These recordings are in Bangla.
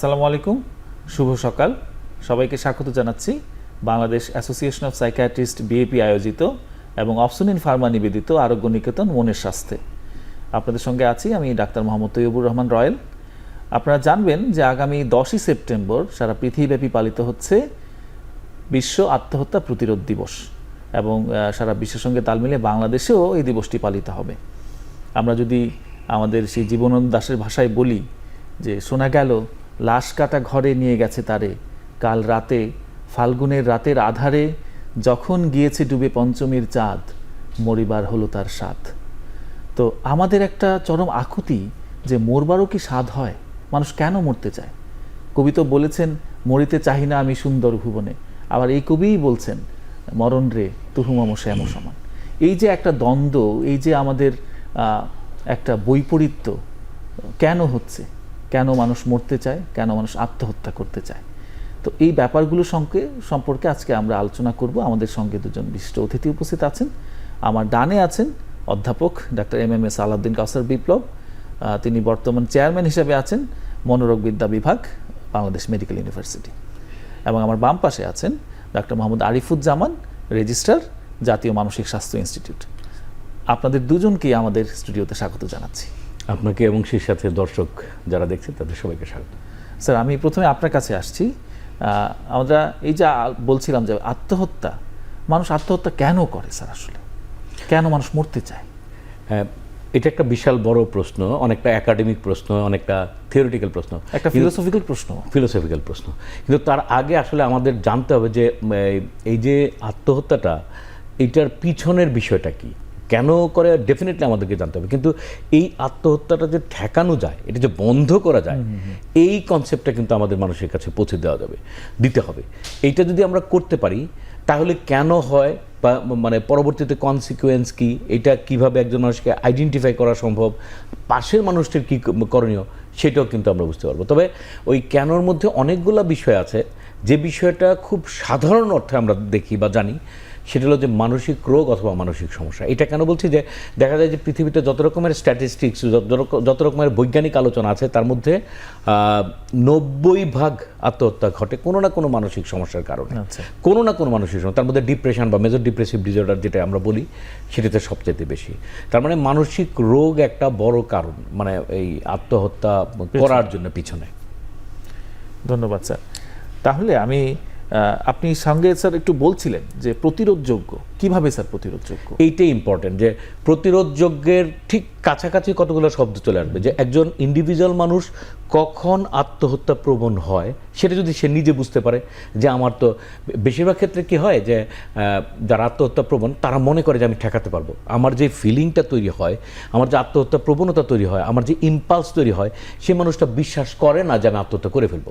আসসালামু আলাইকুম, শুভ সকাল। সবাইকে স্বাগত জানাচ্ছি Bangladesh association of psychiatrist BAP আয়োজিত এবং অপসনিন ফার্মা নিবেদিত আরোগ্য নিকেতন মনের স্বাস্থ্যে। আপনাদের সঙ্গে আছি আমি ডাক্তার মোহাম্মদ তৈয়বুর রহমান রয়েল। আপনারা জানবেন যে আগামী 10ই সেপ্টেম্বর সারা পৃথিবীব্যাপী পালিত হচ্ছে বিশ্ব আত্মহত্যা প্রতিরোধ দিবস এবং সারা বিশ্বের সঙ্গে তাল মিলিয়ে বাংলাদেশেও এই দিবসটি পালিত হবে। আমরা যদি আমাদের সেই জীবনানন্দ দাশের ভাষায় বলি যে শোনা গেল লাশ কাটা ঘরে নিয়ে গেছে তারে, কাল রাতে ফাল্গুনের রাতের আধারে, যখন গিয়েছে ডুবে পঞ্চমীর চাঁদ, মরিবার হলো তার স্বাদ। তো আমাদের একটা চরম আকুতি যে মরবারও কি স্বাদ হয়, মানুষ কেন মরতে চায়? কবি তো বলেছেন মরিতে চাহি না আমি সুন্দর ভুবনে, আবার এই কবিই বলছেন মরণ রে তুহু মম শ্যাম সমান। এই যে একটা দ্বন্দ্ব, এই যে আমাদের একটা বৈপরীত্য কেন হচ্ছে, কেন মানুষ মরতে চায়, কেন মানুষ আত্মহত্যা করতে চায়, তো এই ব্যাপারগুলো সম্পর্কে আজকে আমরা আলোচনা করব। আমাদের সঙ্গে দুজন বিশিষ্ট অতিথি উপস্থিত আছেন। আমার ডানে আছেন অধ্যাপক ডাক্তার এম.এম.এস আলাউদ্দিন কাউসার বিপ্লব, তিনি বর্তমান চেয়ারম্যান হিসেবে আছেন মনোরোগবিদ্যা বিভাগ, বাংলাদেশ মেডিকেল ইউনিভার্সিটি। এবং আমার বাম পাশে আছেন ডাক্তার মোহাম্মদ আরিফুজ্জামান, রেজিস্ট্রার, জাতীয় মানসিক স্বাস্থ্য ইনস্টিটিউট। আপনাদের দুজনকেই আমাদের স্টুডিওতে স্বাগত জানাচ্ছি। আপনাকে এবং সেই সাথে দর্শক যারা দেখছেন তাদের সবাইকে স্বাগত। স্যার, আমি প্রথমে আপনার কাছে আসছি। আমরা এই যে বলছিলাম যে আত্মহত্যা, মানুষ আত্মহত্যা কেন করে স্যার? আসলে কেন মানুষ মরতে চায়? হ্যাঁ, এটা একটা বিশাল বড় প্রশ্ন, অনেকটা একাডেমিক প্রশ্ন, অনেকটা থিওরিটিক্যাল প্রশ্ন, একটা ফিলোসফিক্যাল প্রশ্ন। কিন্তু তার আগে আসলে আমাদের জানতে হবে যে এই যে আত্মহত্যাটা, এটার পিছনের বিষয়টা কি, কেন করে, ডেফিনেটলি আমাদেরকে জানতে হবে। কিন্তু এই আত্মহত্যাটা যে ঠেকানো যায়, এটা যে বন্ধ করা যায়, এই কনসেপ্টটা কিন্তু আমাদের মানুষের কাছে পৌঁছে দিতে হবে। এইটা যদি আমরা করতে পারি তাহলে কেন হয় বা মানে পরবর্তীতে কনসিকুয়েন্স কি, এটা কিভাবে একজন মানুষকে আইডেন্টিফাই করা সম্ভব, পাশের মানুষটির কী করণীয়, সেটাও কিন্তু আমরা বুঝতে পারবো। তবে ওই কেনর মধ্যে অনেকগুলো বিষয় আছে, যে বিষয়টা খুব সাধারণ অর্থে আমরা দেখি বা জানি, সেটা হলো যে মানসিক রোগ অথবা মানসিক সমস্যা। এটা কেন বলছি, যে দেখা যায় যে পৃথিবীতে যত রকমের স্ট্যাটিস্টিক্স, যত রকমের বৈজ্ঞানিক আলোচনা আছে, তার মধ্যে 90% আত্মহত্যা ঘটে কোনো না কোনো মানসিক সমস্যার কারণে। কোনো না কোনো মানসিক সমস্যা, তার মধ্যে ডিপ্রেশন বা মেজর ডিপ্রেসিভ ডিসঅর্ডার যেটা আমরা বলি, সেটাতে সবচেয়ে বেশি। তার মানে মানসিক রোগ একটা বড় কারণ, মানে এই আত্মহত্যা করার জন্য পিছনে। ধন্যবাদ স্যার। তাহলে আপনি সঙ্গে স্যার একটু বলছিলেন যে প্রতিরোধযোগ্য, কিভাবে স্যার প্রতিরোধযোগ্য? এইটাই ইম্পর্টেন্ট, যে প্রতিরোধযোগ্যের ঠিক কাছাকাছি কতগুলো শব্দ চলে আসবে, যে একজন ইন্ডিভিজুয়াল মানুষ কখন আত্মহত্যা প্রবণ হয় সেটা যদি সে নিজে বুঝতে পারে। যে আমার তো বেশিরভাগ ক্ষেত্রে কি হয়, যে যারা আত্মহত্যা প্রবণ তারা মনে করে যে আমি ঠেকাতে পারবো। আমার যে ফিলিংটা তৈরি হয়, আমার যে আত্মহত্যা প্রবণতা তৈরি হয়, আমার যে ইম্পালস তৈরি হয়, সেই মানুষটা বিশ্বাস করে না যে আমি আত্মহত্যা করে ফেলবো।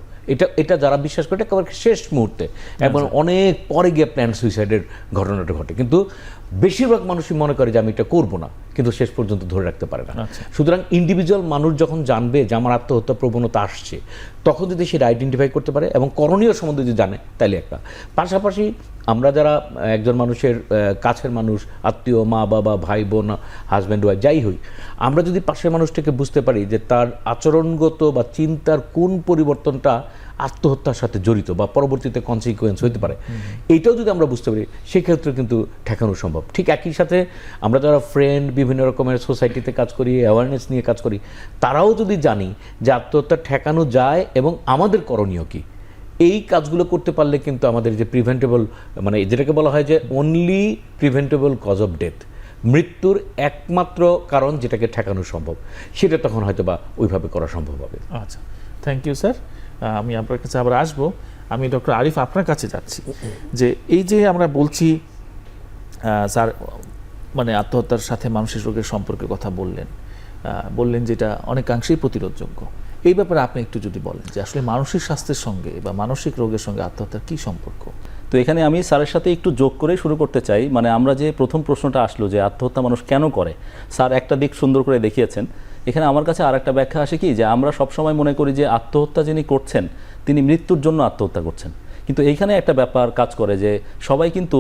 এটা যারা বিশ্বাস করে, একেবারে শেষ মুহূর্তে এবং অনেক পরে গিয়ে প্ল্যান সুইসাইডের ঘটনাটা ঘটে। কিন্তু বেশিরভাগ মানুষই মনে করে যে আমি এটা করবো না, কিন্তু শেষ পর্যন্ত ধরে রাখতে পারে না। সুতরাং ইন্ডিভিজুয়াল মানুষ যখন জানবে যে আমার আত্মহত্যা প্রবণতা আসছে, তখন যদি সেটা আইডেন্টিফাই করতে পারে এবং করণীয় সম্বন্ধে যদি জানে, তাহলে একটা। পাশাপাশি আমরা যারা একজন মানুষের কাছের মানুষ, আত্মীয়, মা বাবা, ভাই বোন, হাজব্যান্ড ওয়াইফ, যাই হই, আমরা যদি পাশের মানুষটাকে বুঝতে পারি যে তার আচরণগত বা চিন্তার কোন পরিবর্তনটা আত্মহত্যার সাথে জড়িত বা পরবর্তীতে কনসিকুয়েন্স হতে পারে, এইটাও যদি আমরা বুঝতে পারি, সেক্ষেত্রে কিন্তু ঠেকানো সম্ভব। ঠিক একই সাথে আমরা যারা ফ্রেন্ড, বিভিন্ন রকমের সোসাইটিতে কাজ করি, অ্যাওয়ারনেস নিয়ে কাজ করি, তারাও যদি জানি যে আত্মহত্যা ঠেকানো যায় এবং আমাদের করণীয় কী, এই কাজগুলো করতে পারলে কিন্তু আমাদের যে প্রিভেন্টেবল, মানে যেটাকে বলা হয় যে only preventable cause of death, মৃত্যুর একমাত্র কারণ যেটাকে ঠেকানো সম্ভব, সেটা তখন হয়তো বা ওইভাবে করা সম্ভব হবে। আচ্ছা, থ্যাংক ইউ স্যার। আমি আপনার কাছে আবার আসবো। আমি ডক্টর আরিফ আপনার কাছে যাচ্ছি, যে এই যে আমরা বলছি স্যার, মানে আত্মহত্যার সাথে মানসিক রোগের সম্পর্কের কথা বললেন যেটা অনেকাংশেই প্রতিরোধযোগ্য। এই ব্যাপারে আপনি একটু যদি বলেন যে আসলে মানসিক স্বাস্থ্যের সঙ্গে বা মানসিক রোগের সঙ্গে আত্মহত্যার কী সম্পর্ক? তো এখানে আমি স্যারের সাথে একটু যোগ করে শুরু করতে চাই। মানে আমরা যে প্রথম প্রশ্নটা আসলো যে আত্মহত্যা মানুষ কেন করে, স্যার একটা দিক সুন্দর করে দেখিয়েছেন। এখানে আমার কাছে আর একটা ব্যাখ্যা আসে কি, যে আমরা সবসময় মনে করি যে আত্মহত্যা যিনি করছেন তিনি মৃত্যুর জন্য আত্মহত্যা করছেন, কিন্তু এইখানে একটা ব্যাপার কাজ করে যে সবাই কিন্তু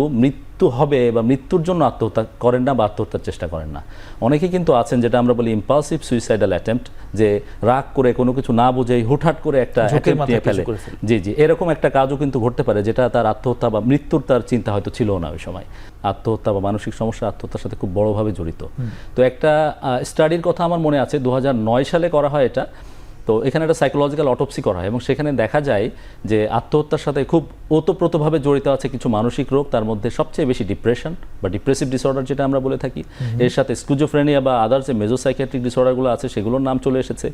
মৃত্যু হবে বা মৃত্যুর জন্য আত্মহত্যা করেন না বা আত্মহত্যার চেষ্টা করেন না। অনেকে কিন্তু আছেন যেটা আমরা বলি ইম্পালসিভ সুইসাইডাল অ্যাটেম্প্ট, যে রাগ করে কোনো কিছু না বুঝেই হুটহাট করে একটা attempt নিয়ে ফেলে। জি জি, এরকম একটা কাজও কিন্তু ঘটতে পারে যেটা তার আত্মহত্যা বা মৃত্যুর তার চিন্তা হয়তো ছিল না ওই সময়। আত্মহত্যা বা মানসিক সমস্যা আত্মহত্যার সাথে খুব বড়ভাবে জড়িত। তো একটা স্টাডির কথা আমার মনে আছে 2009 সালে করা হয় এটা। তো এখানে একটা সাইকোলজিক্যাল অটোপসি করা হয় এবং সেখানে দেখা যায় যে আত্মহত্যার সাথে খুব ওতপ্রোতভাবে জড়িত আছে কিছু মানসিক রোগ, তার মধ্যে সবচেয়ে বেশি ডিপ্রেশন বা ডিপ্রেসিভ ডিসঅর্ডার যেটা আমরা বলে থাকি, এর সাথে স্কিজোফ্রেনিয়া বা আদার যে মেজোসাইকিয়াট্রিক ডিসঅর্ডারগুলো আছে সেগুলোর নাম চলে এসেছে,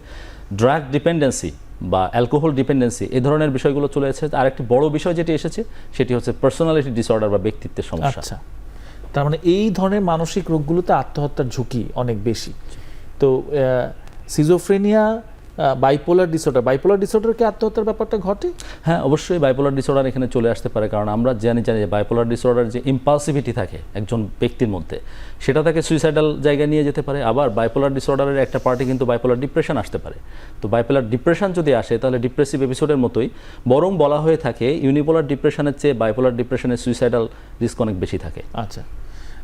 ড্রাগ ডিপেন্ডেন্সি বা অ্যালকোহল ডিপেন্ডেন্সি, এই ধরনের বিষয়গুলো চলে এসেছে। আর একটি বড় বিষয় যেটি এসেছে সেটি হচ্ছে পার্সোনালিটি ডিসঅর্ডার বা ব্যক্তিত্বের সমস্যা। আচ্ছা, তার মানে এই ধরনের মানসিক রোগগুলোতে আত্মহত্যার ঝুঁকি অনেক বেশি। তো সিজোফ্রেনিয়া, বাইপোলার ডিসঅর্ডার কি আত্মহত্যার ব্যাপারটা ঘটে? হ্যাঁ, অবশ্যই বাইপোলার ডিসঅর্ডার এখানে চলে আসতে পারে, কারণ আমরা জানি যে বাইপোলার ডিসঅর্ডার যে ইম্পালসিভিটি থাকে একজন ব্যক্তির মধ্যে, সেটা তাকে সুইসাইডাল জায়গায় নিয়ে যেতে পারে। আবার বাইপোলার ডিসঅর্ডারের একটা পার্টি কিন্তু বাইপোলার ডিপ্রেশন আসতে পারে। তো বাইপোলার ডিপ্রেশন যদি আসে তাহলে ডিপ্রেসিভ এপিসোডের মতোই, বরং বলা হয়ে থাকে ইউনিপোলার ডিপ্রেশনের চেয়ে বাইপোলার ডিপ্রেশনের সুইসাইডাল রিস্ক অনেক বেশি থাকে। আচ্ছা,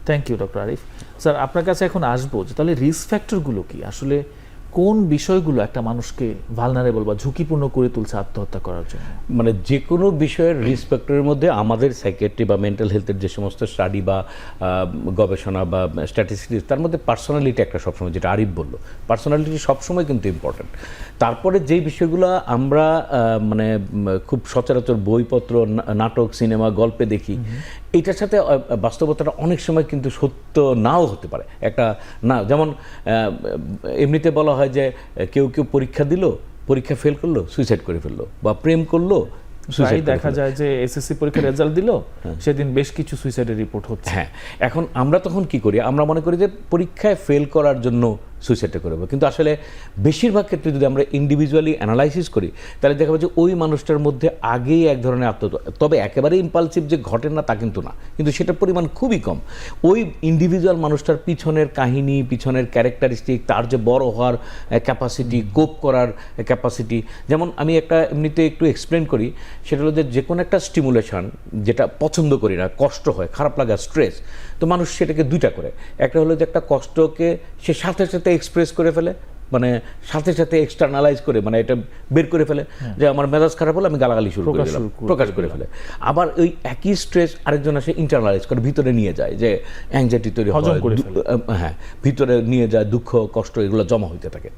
thank you doctor Arif sir. আপনার কাছে এখন আসবো যে তাহলে রিস্ক ফ্যাক্টরগুলো কি, আসলে কোন বিষয়গুলো একটা মানুষকে ভালনারেবল বা ঝুঁকিপূর্ণ করে তুলছে আত্মহত্যা করার জন্য? মানে যে কোনো বিষয়ের রিস্ক ফ্যাক্টরের মধ্যে আমাদের সাইকিয়াট্রি বা মেন্টাল হেলথের যে সমস্ত স্টাডি বা গবেষণা বা স্ট্যাটিস্টিক্স, তার মধ্যে পার্সোনালিটি একটা সবসময়, যেটা আরিফ বললো, পার্সোনালিটি সবসময় কিন্তু ইম্পর্ট্যান্ট। তারপরে যেই বিষয়গুলো আমরা মানে খুব সচরাচর বইপত্র, নাটক, সিনেমা, গল্পে দেখি, এইটার সাথে বাস্তবতাটা অনেক সময় কিন্তু সত্য নাও হতে পারে। একটা না, যেমন এমনিতে বলা হয় যে কেউ পরীক্ষা দিল, পরীক্ষা ফেল করলো, সুইসাইড করে ফেললো, বা প্রেম করলো, দেখা যায় যে এসএসসি পরীক্ষার রেজাল্ট দিল, সেদিন বেশ কিছু সুইসাইডের রিপোর্ট হচ্ছে। হ্যাঁ, এখন আমরা তখন কি করি, আমরা মনে করি যে পরীক্ষায় ফেল করার জন্য সুইসাইডটা করবো, কিন্তু আসলে বেশিরভাগ ক্ষেত্রে যদি আমরা ইন্ডিভিজুয়ালি অ্যানালাইসিস করি তাহলে দেখা যাবে যে ওই মানুষটার মধ্যে আগেই এক ধরনের আত্মহত্যা, তবে একেবারে ইম্পালসিভ যে ঘটে না তা কিন্তু না, কিন্তু সেটার পরিমাণ খুবই কম। ওই ইন্ডিভিজুয়াল মানুষটার পিছনের কাহিনী, পিছনের ক্যারেক্টারিস্টিক, তার যে বড় হওয়ার ক্যাপাসিটি, কোপ করার ক্যাপাসিটি, যেমন আমি একটা এমনিতে একটু এক্সপ্লেন করি, সেটা হলো যে কোনো একটা স্টিমুলেশন যেটা পছন্দ করি না, কষ্ট হয়, খারাপ লাগা, স্ট্রেস, তো মানুষ সেটাকে দুইটা করে। একটা হলো যে একটা কষ্টকে সে সাথে সাথে এক্সপ্রেস করে ফেলে, মানে সাথে সাথে এক্সটার্নালাইজ করে, মানে এটা বের করে ফেলে, যে আমার মেজাজ খারাপ হলে আমি গালাগালি শুরু করে দিলাম, প্রকাশ করে ফেলে। আবার ওই একই স্ট্রেস আরেকজন আসে ইন্টারনালাইজ করে, ভিতরে নিয়ে যায়, যে অ্যাংজাইটি তৈরি হয়, হ্যাঁ, ভিতরে নিয়ে যায়, দুঃখ, কষ্ট, এগুলো জমা হইতে থাকে।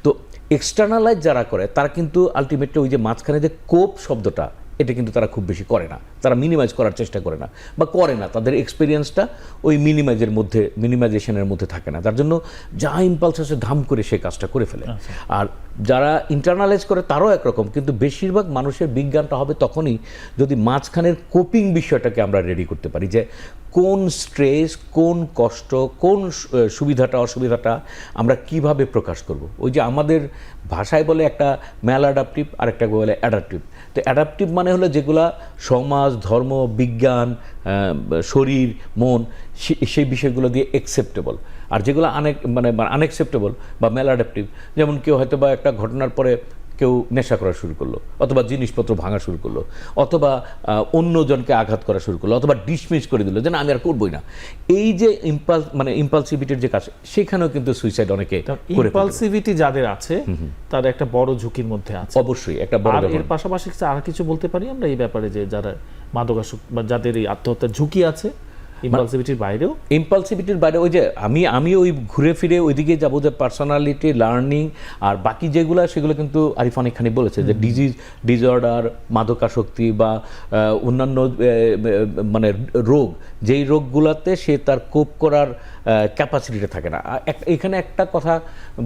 তো এক্সটার্নালাইজ যারা করে তারা কিন্তু আলটিমেটলি ওই যে মাঝখানে যে কোপ শব্দটা, এটা কিন্তু তারা খুব বেশি করে না, তারা মিনিমাইজ করার চেষ্টা করে না বা করে না, তাদের এক্সপিরিয়েন্সটা ওই মিনিমাইজেশনের মধ্যে থাকে না, তার জন্য যা ইম্পালস আছে ধাম করে সে কাজটা করে ফেলে। আর যারা ইন্টারনালাইজ করে তারও একরকম, কিন্তু বেশিরভাগ মানুষের বিজ্ঞানটা হবে তখনই যদি মাঝখানের কোপিং বিষয়টাকে আমরা রেডি করতে পারি, যে কোন স্ট্রেস, কোন কষ্ট, কোন সুবিধাটা অসুবিধাটা আমরা কিভাবে প্রকাশ করব। ওই যে আমাদের ভাষায় বলে একটা ম্যাল অ্যাডাপটিভ আর একটা বলে অ্যাডাপটিভ। তো অ্যাডাপটিভ মানে হলো যেগুলা সমাজ, ধর্ম, বিজ্ঞান, শরীর, মন, সেই বিষয়গুলো দিয়ে অ্যাকসেপ্টেবল, আর যেগুলো মানে আনএক্সেপ্টেবল বা ম্যাল অ্যাডাপটিভ, যেমন কেউ হয়তো বা একটা ঘটনার পরে কেউ নেশা করা শুরু করলো, অথবা জিনিসপত্র ভাঙা শুরু করলো, অথবা অন্যজনকে আঘাত করা শুরু করলো, অথবা ডিসমিস করে দিল যে না আমি আর করবোই না। এই যে ইম্পালসিভিটির যে কাজ, সেখানেও কিন্তু সুইসাইড অনেকে করে। ইম্পালসিভিটি যাদের আছে তারা একটা বড় ঝুঁকির মধ্যে আছে, অবশ্যই একটা বড়। আর এর পাশাপাশি আর কিছু বলতে পারি আমরা এই ব্যাপারে, যে যারা মাদকাসক্ত বা যাদের এই আত্মহত্যার ঝুঁকি আছে ইম্পালসিভিটির বাইরে, ওই যে আমি ওই ঘুরে ফিরে ওইদিকে যাবো, যে পার্সোনালিটি, লার্নিং, আর বাকি যেগুলো সেগুলো কিন্তু আরিফ অনেকখানি বলেছে, যে ডিসঅর্ডার, মাদকাসক্তি বা অন্যান্য মানে রোগ, যেই রোগগুলোতে সে তার কোপ করার ক্যাপাসিটিটা থাকে না। এখানে একটা কথা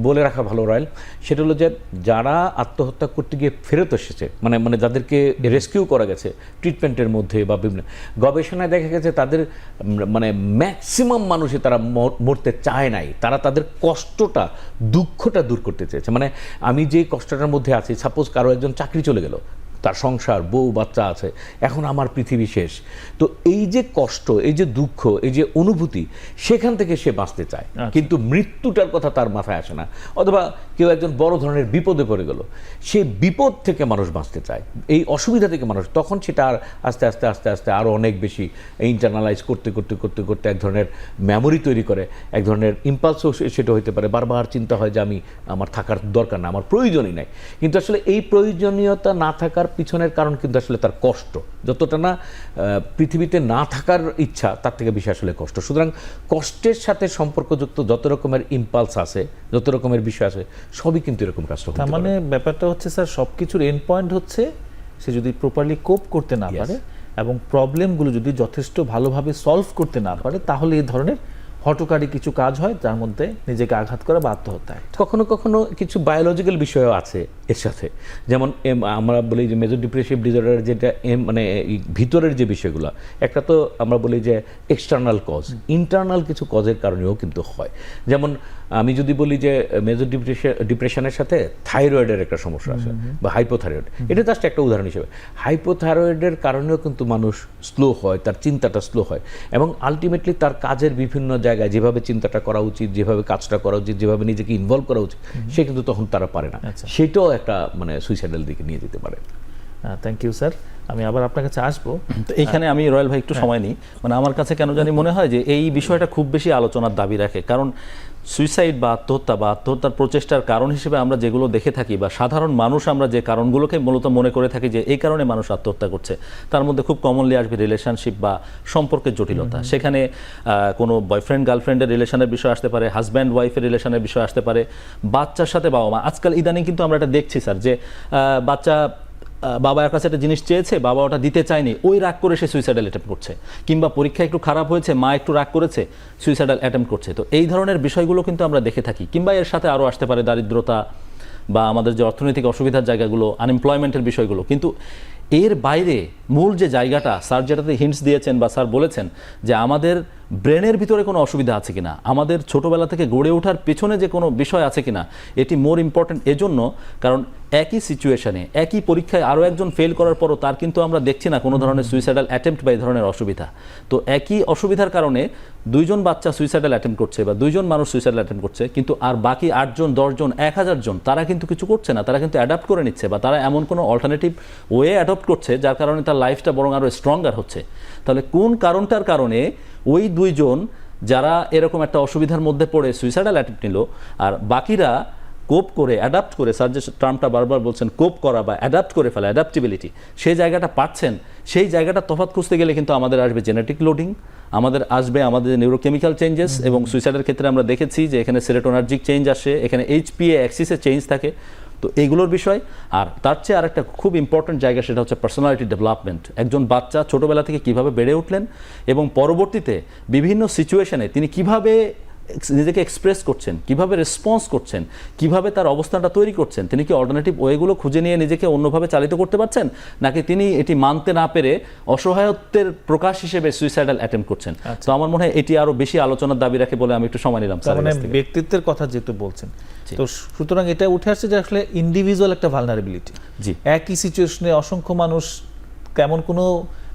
বলে রাখা ভালো রয়েল, সেটা হলো যে যারা আত্মহত্যা করতে গিয়ে ফেরত এসেছে, মানে যাদেরকে রেস্কিউ করা গেছে ট্রিটমেন্টের মধ্যে বা বিভিন্ন গবেষণায় দেখা গেছে, তাদের মানে ম্যাক্সিমাম মানুষই তারা মরতে চায় নাই, তারা তাদের কষ্টটা, দুঃখটা দূর করতে চেয়েছে। মানে আমি যে কষ্টটার মধ্যে আছি, সাপোজ কারো একজন চাকরি চলে গেল, তার সংসার, বউ বাচ্চা আছে, এখন আমার পৃথিবী শেষ, তো এই যে কষ্ট, এই যে দুঃখ, এই যে অনুভূতি, সেখান থেকে সে বাঁচতে চায়, কিন্তু মৃত্যুটার কথা তার মাথায় আসে না। অথবা কেউ একজন বড় ধরনের বিপদে পড়ে গেল, সেই বিপদ থেকে মানুষ বাঁচতে চায়, এই অসুবিধা থেকে মানুষ, তখন সেটা আর আস্তে আস্তে আস্তে আস্তে আরও অনেক বেশি ইন্টারনালাইজ করতে করতে করতে করতে এক ধরনের মেমোরি তৈরি করে, এক ধরনের ইম্পালসও সেটা হতে পারে। বারবার চিন্তা হয় যে আমার থাকার দরকার না, আমার প্রয়োজনই নাই। কিন্তু আসলে এই প্রয়োজনীয়তা না থাকার পিছনের কারণ কিন্তু আসলে তার কষ্ট, যতটা না পৃথিবীতে না থাকার ইচ্ছা তার থেকে বেশি আসলে কষ্ট। সুতরাং কষ্টের সাথে সম্পর্কযুক্ত যত রকমের ইম্পালস আছে, যত রকমের বিষয় আছে, সবই কিন্তু এরকম কাজটা হতে তার মানে পারে। ব্যাপারটা হচ্ছে স্যার সবকিছুর এন্ড পয়েন্ট হচ্ছে সে যদি প্রপারলি কোপ করতে না পারে এবং প্রবলেমগুলো যদি যথেষ্ট ভালোভাবে সলভ করতে না পারে, তাহলে এই ধরনের হঠকারী কিছু কাজ হয় যার মধ্যে নিজেকে আঘাত করা বা আত্মহত্যা। কখনো কখনো কিছু বায়োলজিক্যাল বিষয়ও আছে এর সাথে, যেমন আমরা বলি যে মেজর ডিপ্রেসিভ ডিসঅর্ডার, যেটা মানে ভিতরের যে বিষয়গুলো, একটা তো আমরা বলি যে এক্সটার্নাল কজ, ইন্টারনাল কিছু কজের কারণেও কিন্তু হয়। যেমন আমি যদি বলি যে মেজর ডিপ্রেশনের সাথে থাইরয়েডের একটা সমস্যা আছে বা হাইপোথাইরয়েড, এটা জাস্ট একটা উদাহরণ হিসেবে। হাইপোথাইরয়েডের কারণেও কিন্তু মানুষ স্লো হয়, তার চিন্তাটা স্লো হয়, এবং আলটিমেটলি তার কাজের বিভিন্ন জায়গায় যেভাবে চিন্তাটা করা উচিত, যেভাবে কাজটা করা উচিত, যেভাবে নিজেকে ইনভলভ করা উচিত, সে কিন্তু তখন তারা পারে না। সেটাও একটা মানে সুইসাইডাল দিকে নিয়ে যেতে পারে। থ্যাংক ইউ স্যার, আমি আবার আপনার কাছে আসবো। তো এইখানে আমি রয়্যাল ভাই একটু সময় নিই, মানে আমার কাছে কেন জানি মনে হয় যে এই বিষয়টা খুব বেশি আলোচনার দাবি রাখে। কারণ সুইসাইড বা আত্মহত্যা বা আত্মহত্যার প্রচেষ্টার কারণ হিসেবে আমরা যেগুলো দেখে থাকি, বা সাধারণ মানুষ আমরা যে কারণগুলোকে মূলত মনে করে থাকি যে এই কারণে মানুষ আত্মহত্যা করছে, তার মধ্যে খুব কমনলি আসবে রিলেশনশিপ বা সম্পর্কের জটিলতা। সেখানে কোনো বয়ফ্রেন্ড গার্লফ্রেন্ডের রিলেশনের বিষয় আসতে পারে, হাজব্যান্ড ওয়াইফের রিলেশনের বিষয় আসতে পারে, বাচ্চার সাথে বাবা মা। আজকাল ইদানিং কিন্তু আমরা এটা দেখছি স্যার, যে বাচ্চা বাবার কাছে একটা জিনিস চেয়েছে, বাবা ওটা দিতে চায়নি, ওই রাগ করে সে সুইসাইডাল অ্যাটেম্প্ট করছে, কিংবা পরীক্ষা একটু খারাপ হয়েছে, মা একটু রাগ করেছে, সুইসাইডাল অ্যাটেম্প্ট করছে। তো এই ধরনের বিষয়গুলো কিন্তু আমরা দেখে থাকি। কিংবা এর সাথে আরও আসতে পারে দারিদ্রতা বা আমাদের যে অর্থনৈতিক অসুবিধার জায়গাগুলো, আনএমপ্লয়মেন্টের বিষয়গুলো। কিন্তু এর বাইরে মূল যে জায়গাটা স্যার যেটাতে হিন্টস দিয়েছেন বা স্যার বলেছেন যে আমাদের ব্রেনের ভিতরে কোনো অসুবিধা আছে কিনা, আমাদের ছোটবেলা থেকে গড়ে ওঠার পেছনে যে কোনো বিষয় আছে কিনা, এটি মোর ইম্পর্টেন্ট এজন্য কারণ একই সিচুয়েশনে একই পরীক্ষায় আরও একজন ফেল করার পরও তার কিন্তু আমরা দেখছি না কোনো ধরনের সুইসাইডাল অ্যাটেম্প্ট বা এই ধরনের অসুবিধা। তো একই অসুবিধার কারণে দুইজন বাচ্চা সুইসাইডাল অ্যাটেম্প্ট করছে বা দুইজন মানুষ সুইসাইডাল অ্যাটেম্প্ট করছে, কিন্তু আর বাকি 8 জন 10 জন 1000 জন তারা কিন্তু কিছু করছে না, তারা কিন্তু অ্যাডাপ্ট করে নিচ্ছে বা তারা এমন কোনো অল্টারনেটিভ ওয়ে অ্যাডপ্ট করছে যার কারণে তার লাইফটা বরং আরও স্ট্রঙ্গার হচ্ছে। তাহলে কোন কারণটার কারণে ওই দুইজন যারা এরকম একটা অসুবিধার মধ্যে পড়ে সুইসাইডাল অ্যাটেম্প্ট নিল আর বাকিরা কোপ করে অ্যাডাপ্ট করে, স্যার যে টার্মটা বারবার বলছেন কোপ করা বা অ্যাডাপ্ট করে ফেলা, অ্যাডাপ্টিবিলিটি, সেই জায়গাটা পাচ্ছেন, সেই জায়গাটা তফাৎ খুঁজতে গেলে কিন্তু আমাদের আসবে জেনেটিক লোডিং, আমাদের আসবে আমাদের নিউরোকেমিক্যাল চেঞ্জেস, এবং সুইসাইডের ক্ষেত্রে আমরা দেখেছি যে এখানে সেরোটোনার্জিক চেঞ্জ আসে, এখানে HPA অ্যাক্সিসে চেঞ্জ থাকে। তো এইগুলোর বিষয়। আর তার চেয়ে আরেকটা খুব ইম্পর্টেন্ট জায়গা, সেটা হচ্ছে পার্সোনালিটি ডেভেলপমেন্ট। একজন বাচ্চা ছোটোবেলা থেকে কিভাবে বেড়ে উঠলেন এবং পরবর্তীতে বিভিন্ন সিচুয়েশনে তিনি কিভাবে নিজেকে এক্সপ্রেস করছেন, কিভাবে রেসপন্স করছেন, কিভাবে তার অবস্থানটা তৈরি করছেন, তিনি কি অল্টারনেটিভ ওয়েগুলো খুঁজে নিয়ে নিজেকে অন্যভাবে চালিত করতে পারছেন, নাকি তিনি এটি মানতে না পেরে অসহায়ত্বের প্রকাশ হিসেবে সুইসাইডাল অ্যাটেম্প্ট করছেন। তো আমার মনে হয় এটি আরো বেশি আলোচনার দাবি রাখে বলে আমি একটু সময় নিলাম। মানে ব্যক্তিত্বের কথা যেহেতু বলছেন, তো সুতরাং এটা উঠে আসছে যে আসলে ইন্ডিভিজুয়াল একটা ভালনারেবিলিটি। জি, একই সিচুয়েশনে অসংখ্য মানুষ তেমন কোনো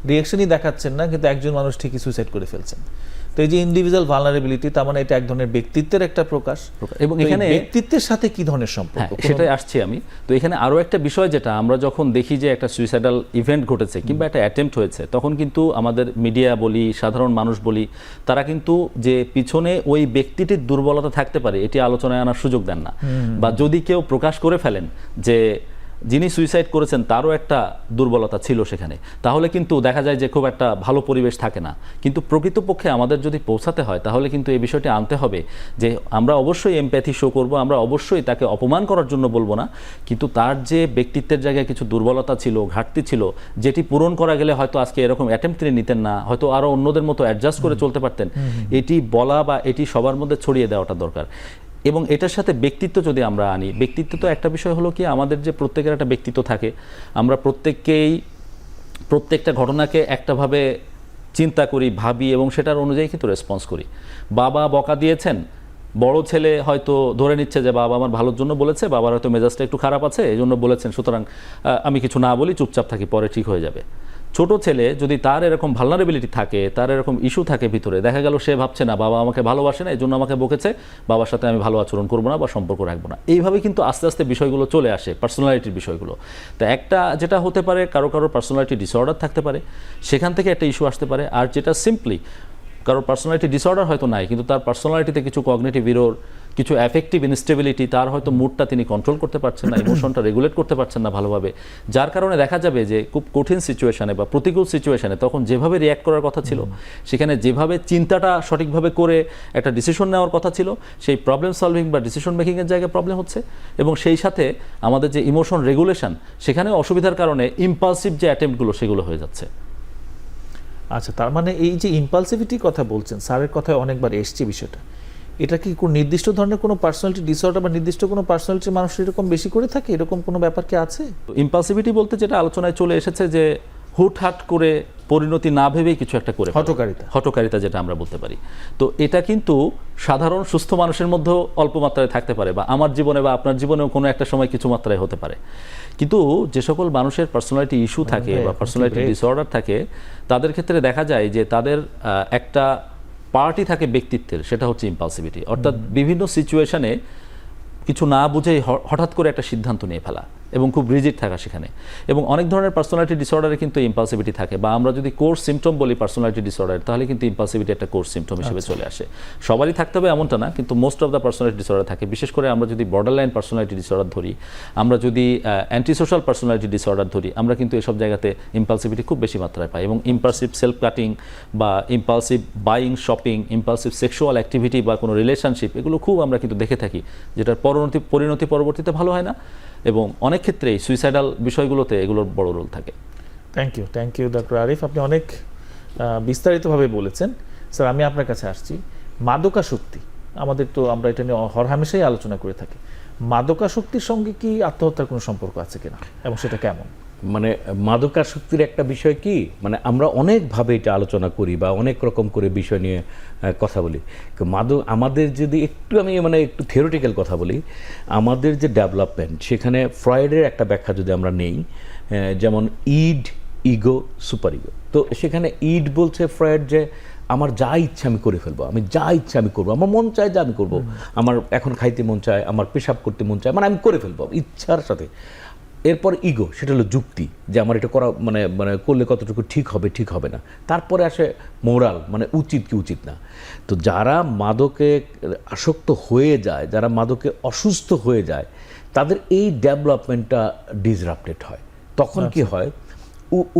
রিঅ্যাকশনই দেখাচ্ছেন না, কিন্তু একজন মানুষ ঠিকই সুইসাইড করে ফেলছেন। তো এই যে ইন্ডিভিজুয়াল ভালনারেবিলিটি, তার মানে এটা এক ধরনের ব্যক্তিত্বের একটা প্রকাশ। এবং এখানে ব্যক্তিত্বের সাথে কি ধরনের সম্পর্ক, সেটাই আসছি আমি। তো এখানে আরো একটা বিষয়, যেটা আমরা যখন দেখি যে একটা সুইসাইডাল ইভেন্ট ঘটেছে কিংবা একটা অ্যাটেম্প্ট হয়েছে, তখন কিন্তু আমাদের মিডিয়া বলি, সাধারণ মানুষ বলি, তারা কিন্তু যে পিছনে ওই ব্যক্তিটির দুর্বলতা থাকতে পারে এটি আলোচনায় আনার সুযোগ দেন না। বা যদি কেউ প্রকাশ করে ফেলেন যে যিনি সুইসাইড করেছেন তারও একটা দুর্বলতা ছিল সেখানে, তাহলে কিন্তু দেখা যায় যে খুব একটা ভালো পরিবেশ থাকে না। কিন্তু প্রকৃতপক্ষে আমাদের যদি পৌঁছাতে হয় তাহলে কিন্তু এই বিষয়টি আনতে হবে যে আমরা অবশ্যই এমপ্যাথি শো করব, আমরা অবশ্যই তাকে অপমান করার জন্য বলবো না, কিন্তু তার যে ব্যক্তিত্বের জায়গায় কিছু দুর্বলতা ছিল, ঘাটতি ছিল, যেটি পূরণ করা গেলে হয়তো আজকে এরকম অ্যাটেম্প্ট তিনি নিতেন না, হয়তো আরও অন্যদের মতো অ্যাডজাস্ট করে চলতে পারতেন, এটি বলা বা এটি সবার মধ্যে ছড়িয়ে দেওয়াটা দরকার। এবং এটার সাথে ব্যক্তিত্ব যদি আমরা আনি, ব্যক্তিত্ব তো একটা বিষয় হলো কি, আমাদের যে প্রত্যেকের একটা ব্যক্তিত্ব থাকে, আমরা প্রত্যেককেই প্রত্যেকটা ঘটনাকে একটাভাবে চিন্তা করি, ভাবি এবং সেটার অনুযায়ী কিন্তু রেসপন্স করি। বাবা বকা দিয়েছেন, বড় ছেলে হয়তো ধরে নিচ্ছে যে বাবা আমার ভালোর জন্য বলেছে, বাবার হয়তো মেজাজটা একটু খারাপ আছে এই জন্য বলেছেন, সুতরাং আমি কিছু না বলি, চুপচাপ থাকি, পরে ঠিক হয়ে যাবে। ছোট ছেলে যদি তার এরকম ভালনারেবিলিটি থাকে, তার এরকম ইস্যু থাকে ভিতরে, দেখা গেল সে ভাবছে না বাবা আমাকে ভালোবাসে না, এই জন্য আমাকে বকেছে, বাবার সাথে আমি ভালো আচরণ করবো না বা সম্পর্ক রাখবো না। এইভাবে কিন্তু আস্তে আস্তে বিষয়গুলো চলে আসে, পার্সোনালিটির বিষয়গুলো। তো একটা যেটা হতে পারে, কারো পার্সোনালিটি ডিসঅর্ডার থাকতে পারে, সেখান থেকে একটা ইস্যু আসতে পারে। আর যেটা সিম্পলি কারোর পার্সোনালিটি ডিসঅর্ডার হয়তো নাই, কিন্তু তার পার্সোনালিটিতে কিছু কগনিটিভ ইরর, কিছু অ্যাফেক্টিভ ইনস্টেবিলিটি, তার হয়তো মুডটা তিনি কন্ট্রোল করতে পারছেন না, ইমোশনটা রেগুলেট করতে পারছেন না ভালোভাবে, যার কারণে দেখা যাবে যে খুব কঠিন সিচুয়েশনে বা প্রতিকূল সিচুয়েশনে তখন যেভাবে রিয়্যাক্ট করার কথা ছিল, সেখানে যেভাবে চিন্তাটা সঠিকভাবে করে একটা ডিসিশন নেওয়ার কথা ছিল, সেই প্রবলেম সলভিং বা ডিসিশন মেকিংয়ের জায়গায় প্রবলেম হচ্ছে। এবং সেই সাথে আমাদের যে ইমোশন রেগুলেশন, সেখানে অসুবিধার কারণে ইম্পালসিভ যে অ্যাটেম্পটগুলো সেগুলো হয়ে যাচ্ছে। আচ্ছা, তার মানে এই যে ইম্পালসিভিটির কথা বলছেন, স্যারের কথায় অনেকবার এসছে বিষয়টা, এটা কি কোনো নির্দিষ্ট ধরনের কোনো পার্সোনালিটি ডিসঅর্ডার বা নির্দিষ্ট কোনো পার্সোনালিটির মানুষ এরকম বেশি করে থাকে, এরকম কোনো ব্যাপার কি আছে? ইম্পালসিভিটি বলতে যেটা আলোচনায় চলে এসেছে যে হুটহাট করে পরিণতি না ভেবেই কিছু একটা করে ফেলা। হঠকারিতা যেটা আমরা বলতে পারি। তো এটা কিন্তু সাধারণ সুস্থ মানুষের মধ্যেও অল্প মাত্রায় থাকতে পারে, বা আমার জীবনে বা আপনার জীবনেও কোনো একটা সময় কিছু মাত্রায় হতে পারে। কিন্তু যে সকল মানুষের পার্সোনালিটি ইস্যু থাকে বা পার্সোনালিটি ডিসঅর্ডার থাকে, তাদের ক্ষেত্রে দেখা যায় যে তাদের একটা পার্টই থাকে ব্যক্তিত্বের, সেটা হচ্ছে ইম্পালসিভিটি। অর্থাৎ বিভিন্ন সিচুয়েশনে কিছু না বুঝেই হঠাৎ করে একটা সিদ্ধান্ত নিয়ে ফেলা এবং খুব রিজিড থাকা সেখানে। এবং অনেক ধরনের পার্সোনালিটি ডিসঅর্ডারে কিন্তু ইম্পালসিভিটি থাকে, বা আমরা যদি কোর্স সিমটম বলি পার্সোনালিটি ডিসঅর্ডার, তাহলে কিন্তু ইম্পালসিভিটি একটা কোর্স সিমটম হিসেবে চলে আসে। সবারই থাকতে হবে এমনটা না, কিন্তু most of the personality disorder থাকে। বিশেষ করে আমরা যদি বর্ডারলাইন পার্সোনালিটি ডিসঅর্ডার ধরি, আমরা যদি অ্যান্টি সোশ্যাল পার্সোনালিটি ডিসঅর্ডার ধরি, আমরা কিন্তু এসব জায়গাতে ইম্পালসিভিটি খুব বেশি মাত্রায় পাই। এবং ইম্পালসিভ সেলফ কাটিং বা impulsive buying, shopping, impulsive sexual activity বা কোনো রিলেশনশিপ, এগুলো খুব আমরা কিন্তু দেখে থাকি, যেটার পরিণতি পরবর্তীতে ভালো হয় না, এবং অনেক ক্ষেত্রেই সুইসাইডাল বিষয়গুলোতে এগুলোর বড় রোল থাকে। থ্যাংক ইউ ডক্টর আরিফ, আপনি অনেক বিস্তারিতভাবে বলেছেন। স্যার, আমি আপনার কাছে আসছি। মাদকাসক্তি, আমরা এটা নিয়ে হরহামেশাই আলোচনা করে থাকি। মাদকাসক্তির সঙ্গে কি আত্মহত্যার কোনো সম্পর্ক আছে কিনা, এবং সেটা কেমন? মানে মাদকাসক্তির একটা বিষয় কি, মানে আমরা অনেকভাবে এটা আলোচনা করি বা অনেক রকম করে বিষয় নিয়ে কথা বলি। আমাদের যদি একটু থিওরিটিক্যাল কথা বলি, আমাদের যে ডেভেলপমেন্ট, সেখানে ফ্রয়েডের একটা ব্যাখ্যা যদি আমরা নেই, যেমন ইড, ইগো, সুপার ইগো। তো সেখানে ইড বলছে ফ্রয়েড যে আমার যা ইচ্ছা আমি করে ফেলবো, আমি যা ইচ্ছা আমি করবো, আমার মন চায় যা আমি করবো, আমার এখন খাইতে মন চায়, আমার পেশাব করতে মন চায়, মানে আমি করে ফেলবো ইচ্ছার সাথে। এরপর ইগো, সেটা হলো যুক্তি, যে আমার এটা করা মানে করলে কতটুকু ঠিক হবে না। তারপরে আসে মোরাল, মানে উচিত কি উচিত না। তো যারা মাদকে আসক্ত হয়ে যায়, যারা মাদকে অসুস্থ হয়ে যায়, তাদের এই ডেভেলপমেন্টটা ডিসরাপ্টেড হয়। তখন কি হয়,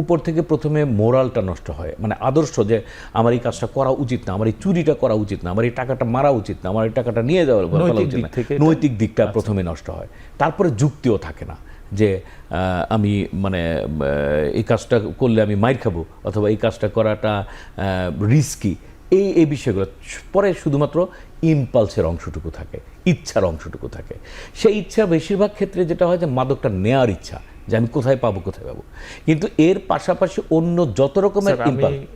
উপর থেকে প্রথমে মোরালটা নষ্ট হয়, মানে আদর্শ, যে আমার এই কাজটা করা উচিত না, আমার এই চুরিটা করা উচিত না, আমার এই টাকাটা মারা উচিত না, আমার এই টাকাটা নিয়ে যাওয়া উচিত না, নৈতিক দিকটা প্রথমে নষ্ট হয়। তারপরে যুক্তিও থাকে না, যে আমি এই কাজটা করলে আমি মাইর খাবো, অথবা এই কাজটা করাটা রিস্কি, এই বিষয়গুলো। পরে শুধুমাত্র ইম্পালসের অংশটুকু থাকে, ইচ্ছার অংশটুকু থাকে। সেই ইচ্ছা বেশিরভাগ ক্ষেত্রে যেটা হয় যে মাদকটা নেওয়ার ইচ্ছা, যে আমি কোথায় পাবো। কিন্তু এর পাশাপাশি অন্য যত রকমের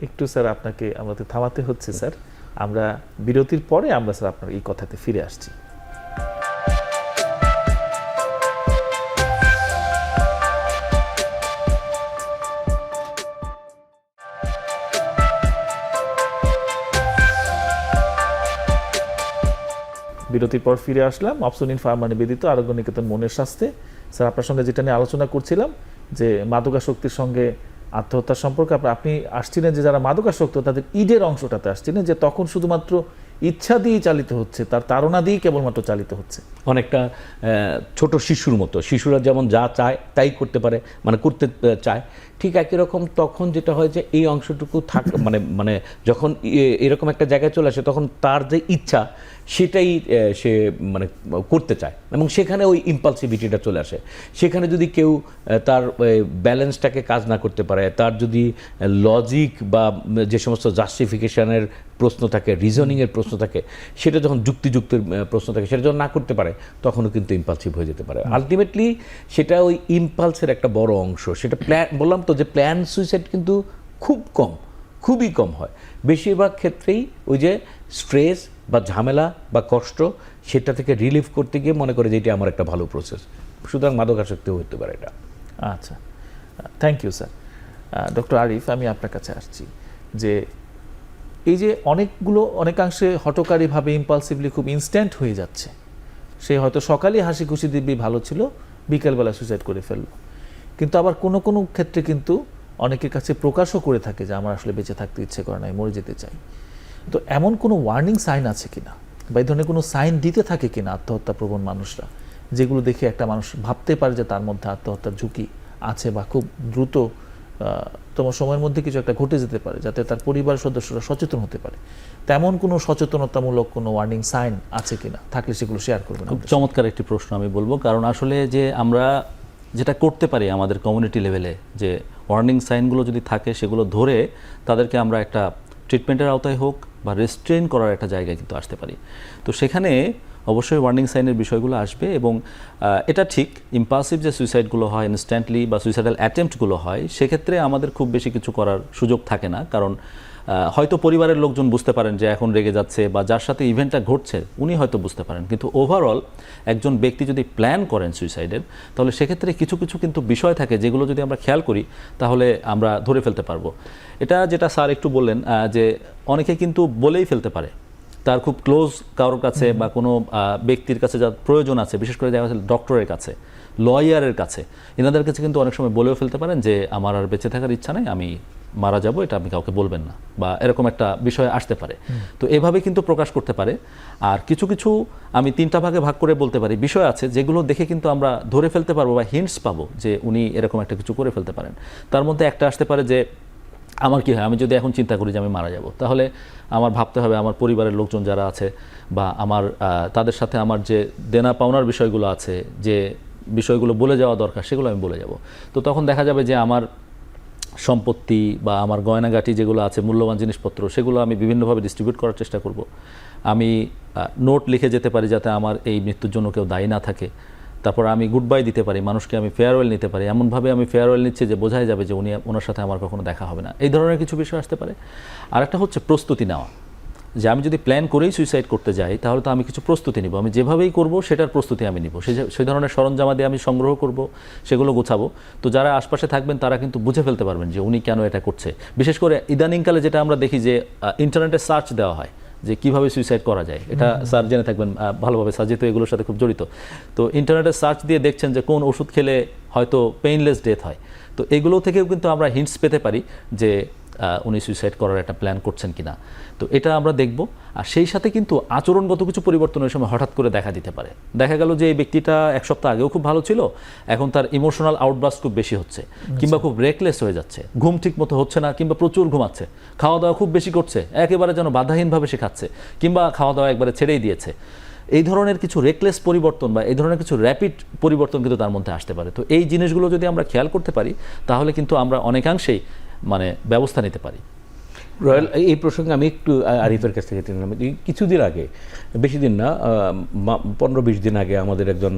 একটু স্যার আপনাকে আমাদের থামাতে হচ্ছে স্যার। আমরা বিরতির পরে আমরা স্যার আপনার এই কথাতে ফিরে আসছি। বিরতির পর ফিরে আসলাম। অপসনিন ফার্মা নিবেদিত আরোগ্য নিকেতন মনের স্বাস্থ্যে। স্যার, আপনার সঙ্গে যেটা নিয়ে আলোচনা করছিলাম, যে মাদকাসক্তির সঙ্গে আত্মহত্যার সম্পর্কে, আপনি আসছিলেন যে যারা মাদকাসক্ত তাদের ইডের অংশটাতে আসছিলেন, যে তখন শুধুমাত্র ইচ্ছা দিয়েই চালিত হচ্ছে, তার তাড়না দিয়েই কেবলমাত্র চালিত হচ্ছে। অনেকটা ছোট শিশুর মতো, শিশুরা যেমন যা চায় তাই করতে পারে, মানে করতে চায়, ঠিক একই রকম তখন যেটা হয় যে এই অংশটুকু মানে যখন এরকম একটা জায়গায় চলে আসে, তখন তার যে ইচ্ছা সেটাই সে করতে চায়, এবং সেখানে ওই ইম্পালসিভিটিটা চলে আসে। সেখানে যদি কেউ তার ব্যালেন্সটাকে কাজ না করতে পারে, তার যদি লজিক বা যে সমস্ত জাস্টিফিকেশনের প্রশ্ন থাকে, রিজনিংয়ের প্রশ্ন থাকে, সেটা যখন যুক্তিযুক্তের প্রশ্ন থাকে, সেটা যখন না করতে পারে, তখনও কিন্তু ইম্পালসিভ হয়ে যেতে পারে। আলটিমেটলি সেটা ওই ইম্পালসের একটা বড় অংশ। সেটা বললাম তো যে প্ল্যান সুইসাইড কিন্তু খুবই কম হয়। বেশিরভাগ ক্ষেত্রেই ওই যে স্ট্রেস বা ঝামেলা বা কষ্ট, সেটা থেকে রিলিফ করতে গিয়ে মনে করে যে এটা আমার একটা ভালো প্রসেস। সুতরাং মাদকাসক্তি হতে পারে এটা। আচ্ছা, thank you sir. Doctor Arif, আমি আপনার কাছে আসছি যে এই যে অনেকাংশে হঠকারীভাবে ইম্পালসিভলি খুব ইনস্ট্যান্ট হয়ে যাচ্ছে, সে হয়তো সকালে হাসি খুশি দিব্যি ভালো ছিল, বিকেলবেলা সুইসাইড করে ফেললো। কিন্তু আবার কোনো কোনো ক্ষেত্রে কিন্তু অনেকের কাছে প্রকাশও করে থাকে যে আমার আসলে বেঁচে থাকতে ইচ্ছে করে না, মরে যেতে চাই। তো এমন কোনো ওয়ার্নিং সাইন আছে কিনা, বা এই ধরনের কোনো সাইন দিতে থাকে কিনা আত্মহত্যা প্রবণ মানুষরা, যেগুলো দেখে একটা মানুষ ভাবতে পারে যে তার মধ্যে আত্মহত্যার ঝুঁকি আছে, বা খুব দ্রুত তোমার সময়ের মধ্যে কিছু একটা ঘটে যেতে পারে, যাতে তার পরিবারের সদস্যরা সচেতন হতে পারে। তেমন কোনো সচেতনতামূলক কোনো ওয়ার্নিং সাইন আছে কিনা, থাকলে সেগুলো শেয়ার করবেন। খুব চমৎকার একটি প্রশ্ন আমি বলবো, কারণ আসলে যে আমরা যেটা করতে পারি আমাদের কমিউনিটি লেভেলে, যে ওয়ার্নিং সাইনগুলো যদি থাকে সেগুলো ধরে তাদেরকে আমরা একটা ট্রিটমেন্টের আওতায় হোক বা রেস্ট্রেন করার একটা জায়গায় কিন্তু আসতে পারি। তো সেখানে অবশ্যই ওয়ার্নিং সাইনের বিষয়গুলো আসবে, এবং এটা ঠিক ইম্পালসিভ যে সুইসাইডগুলো হয় ইনস্ট্যান্টলি বা সুইসাইডাল অ্যাটেম্প্টগুলো হয়, সেক্ষেত্রে আমাদের খুব বেশি কিছু করার সুযোগ থাকে না। কারণ হয়তো পরিবারের লোকজন বুঝতে পারেন যে এখন রেগে যাচ্ছে, বা যার সাথে ইভেন্টটা ঘটছে উনি হয়তো বুঝতে পারেন, কিন্তু ওভারঅল একজন ব্যক্তি যদি প্ল্যান করেন সুইসাইডের, তাহলে সেক্ষেত্রে কিছু কিছু কিন্তু বিষয় থাকে যেগুলো যদি আমরা খেয়াল করি তাহলে আমরা ধরে ফেলতে পারবো। এটা যেটা স্যার একটু বললেন যে অনেকে কিন্তু বলেই ফেলতে পারে তার খুব ক্লোজ কারোর কাছে বা কোনো ব্যক্তির কাছে যার প্রয়োজন আছে, বিশেষ করে দেখা যাচ্ছে ডক্টরের কাছে, লয়ারের কাছে, এনাদের কাছে কিন্তু অনেক সময় বলেও ফেলতে পারেন যে আমার আর বেঁচে থাকার ইচ্ছা নেই, আমি মারা যাব, এটা আপনি কাউকে বলবেন না, বা এরকম একটা বিষয় আসতে পারে। তো এভাবে কিন্তু প্রকাশ করতে পারে। আর কিছু কিছু আমি 3টা ভাগে ভাগ করে বলতে পারি বিষয় আছে যেগুলো দেখে কিন্তু আমরা ধরে ফেলতে পারবো বা হিন্টস পাবো যে উনি এরকম একটা কিছু করে ফেলতে পারেন। তার মধ্যে একটা আসতে পারে যে আমার কি হয়, আমি যদি এখন চিন্তা করি যে আমি মারা যাব, তাহলে আমার ভাবতে হবে আমার পরিবারের লোকজন যারা আছে বা আমার তাদের সাথে আমার যে দেনা পাওনার বিষয়গুলো আছে, যে বিষয়গুলো বলে যাওয়া দরকার সেগুলো আমি বলে যাব। তো তখন দেখা যাবে যে আমার সম্পত্তি বা আমার গয়নাগাটি যেগুলো আছে, মূল্যবান জিনিসপত্র, সেগুলো আমি বিভিন্নভাবে ডিস্ট্রিবিউট করার চেষ্টা করব। আমি নোট লিখে যেতে পারি যাতে আমার এই মৃত্যুর জন্য কেউ দায়ী না থাকে। তারপর আমি গুড বাই দিতে পারি, মানুষকে আমি ফেয়ারওয়েল নিতে পারি, এমনভাবে আমি ফেয়ারওয়েল নিচ্ছি যে বোঝাই যাবে যে ওনার সাথে আমার কখনো দেখা হবে না। এই ধরনের কিছু বিষয় আসতে পারে। আর একটা হচ্ছে প্রস্তুতি নেওয়া, যে আমি যদি প্ল্যান করেই সুইসাইড করতে যাই তাহলে তো আমি কিছু প্রস্তুতি নিব, আমি যেভাবেই করব সেটার প্রস্তুতি আমি নিব, সেই ধরনের সরঞ্জামাদি আমি সংগ্রহ করব, সেগুলো গোছাবো। তো যারা আশপাশে থাকবেন তারা কিন্তু বুঝে ফেলতে পারবেন যে উনি কেন এটা করছে। বিশেষ করে ইদানিংকালে যেটা আমরা দেখি যে ইন্টারনেটে সার্চ দেওয়া হয় যে কিভাবে সুইসাইড করা যায়, এটা স্যার জেনে থাকবেন ভালোভাবে, স্যার যেহেতু এগুলোর সাথে খুব জড়িত। তো ইন্টারনেটে সার্চ দিয়ে দেখছেন যে কোন ওষুধ খেলে হয়তো পেইনলেস ডেথ হয়। তো এগুলো থেকেও কিন্তু আমরা হিন্টস পেতে পারি যে উনি সুইসাইড করার একটা প্ল্যান করছেন কিনা। তো এটা আমরা দেখব। আর সেই সাথে কিন্তু আচরণগত কিছু পরিবর্তন ওই সময় হঠাৎ করে দেখা দিতে পারে। দেখা গেল যে এই ব্যক্তিটা 1 সপ্তাহ আগেও খুব ভালো ছিল, এখন তার ইমোশনাল আউটবার্স্ট খুব বেশি হচ্ছে, কিংবা খুব রেকলেস হয়ে যাচ্ছে, ঘুম ঠিক মতো হচ্ছে না, কিংবা প্রচুর ঘুমাচ্ছে, খাওয়া দাওয়া খুব বেশি করছে, একেবারে যেন বাধাহীনভাবে সে খাচ্ছে, কিংবা খাওয়া দাওয়া একবারে ছেড়েই দিয়েছে। এই ধরনের কিছু রেকলেস পরিবর্তন বা এই ধরনের কিছু র্যাপিড পরিবর্তন কিন্তু তার মধ্যে আসতে পারে। তো এই জিনিসগুলো যদি আমরা খেয়াল করতে পারি তাহলে কিন্তু আমরা অনেকাংশেই ব্যবস্থা নিতে পারি। রয়্যাল, এই প্রসঙ্গে আমি একটু আরিফের কাছ থেকে নিলাম। কিছুদিন আগে, বেশি দিন না, 15-20 দিন আগে আমাদের একজন,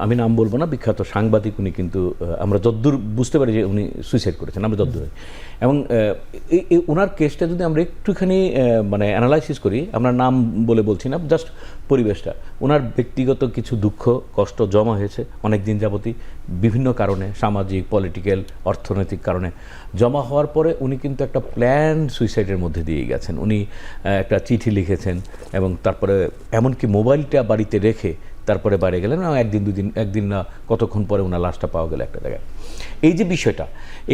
আমি নাম বলবো না, বিখ্যাত সাংবাদিক, উনি কিন্তু আমরা যদ্দূর বুঝতে পারি যে উনি সুইসাইড করেছেন, আমরা যদ্দূর, এবং ওনার কেসটা যদি আমরা একটুখানি অ্যানালাইসিস করি, আমরা নাম বলে বলছি না, জাস্ট পরিবেশটা, ওনার ব্যক্তিগত কিছু দুঃখ কষ্ট জমা হয়েছে অনেক দিন যাবতই, বিভিন্ন কারণে, সামাজিক, পলিটিক্যাল, অর্থনৈতিক কারণে জমা হওয়ার পরে উনি কিন্তু একটা প্ল্যান সুইসাইডের মধ্যে দিয়ে গেছেন। উনি একটা চিঠি লিখেছেন এবং তারপরে এমনকি মোবাইলটা বাড়িতে রেখে তারপরে বাইরে গেলেন, একদিন না কতক্ষণ পরে ওনার লাশটা পাওয়া গেল একটা জায়গায়। এই যে বিষয়টা,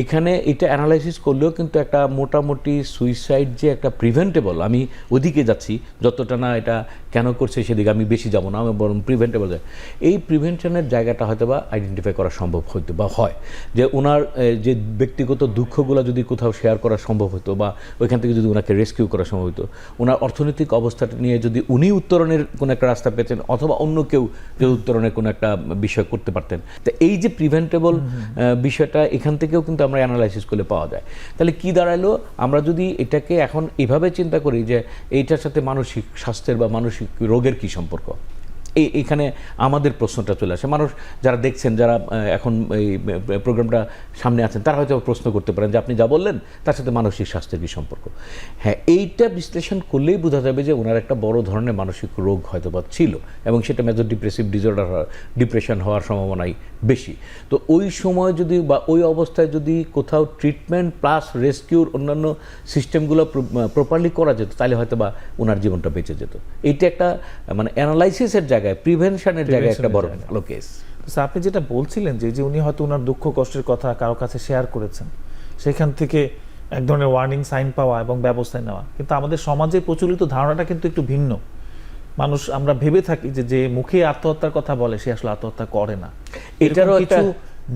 এখানে এটা অ্যানালাইসিস করলেও কিন্তু একটা মোটামুটি সুইসাইড যে একটা প্রিভেন্টেবল, আমি ওদিকে যাচ্ছি, যতটা না এটা কেন করছে সেদিকে আমি বেশি যাব না, আমি বরং প্রিভেন্টেবল যায়, এই প্রিভেনশনের জায়গাটা হয়তো বা আইডেন্টিফাই করা সম্ভব হতো বা হয়, যে ওনার যে ব্যক্তিগত দুঃখগুলো যদি কোথাও শেয়ার করা সম্ভব হতো, বা ওইখান থেকে যদি ওনাকে রেস্কিউ করা সম্ভব হতো, ওনার অর্থনৈতিক অবস্থাটা নিয়ে যদি উনি উত্তরণের কোনো একটা রাস্তা পেতেন, অথবা অন্য কেউ যে উত্তরণের কোনো একটা বিষয় করতে পারতেন। তো এই যে প্রিভেন্টেবল বিষয়টা এখান থেকেও কিন্তু আমরা অ্যানালাইসিস করলে পাওয়া যায়। তাহলে কি দাঁড়ালো, আমরা যদি এটাকে এখন এভাবে চিন্তা করি যে এইটার সাথে মানসিক স্বাস্থ্যের বা মানসিক রোগের কি সম্পর্ক? এখানে আমাদের প্রশ্নটা চলে আসে। মানুষ যারা দেখছেন, যারা এখন এই প্রোগ্রামটা সামনে আছেন, তারা হয়তো প্রশ্ন করতে পারেন যে আপনি যা বললেন তার সাথে মানসিক স্বাস্থ্যের কী সম্পর্ক। হ্যাঁ, এইটা বিশ্লেষণ করলেই বোঝা যাবে যে ওনার একটা বড় ধরনের মানসিক রোগ হয়তো বা ছিল, এবং সেটা মেজর ডিপ্রেসিভ ডিসঅর্ডার, ডিপ্রেশন হওয়ার সম্ভাবনাই বেশি। তো ওই সময় যদি বা ওই অবস্থায় যদি কোথাও ট্রিটমেন্ট প্লাস রেস্কিউর অন্যান্য সিস্টেমগুলো প্রপারলি করা যেত, তাহলে হয়তো বা ওনার জীবনটা বেঁচে যেত। এইটা একটা মানে অ্যানালাইসিসের জায়গায়, প্রিভেনশনের জায়গায় একটা বড় ভালো কেস। স্যার, আপনি যেটা বলছিলেন যে উনি হয়তো ওনার দুঃখ কষ্টের কথা কারো কাছে শেয়ার করেছেন, সেখান থেকে এক ধরনের ওয়ার্নিং সাইন পাওয়া এবং ব্যবস্থা নেওয়া, কিন্তু আমাদের সমাজে প্রচলিত ধারণাটা কিন্তু একটু ভিন্ন। মানুষ আমরা ভেবে থাকি যে মুখে আত্মহত্যার কথা বলে সে আসলে আত্মহত্যা করে না। এটারও কিছু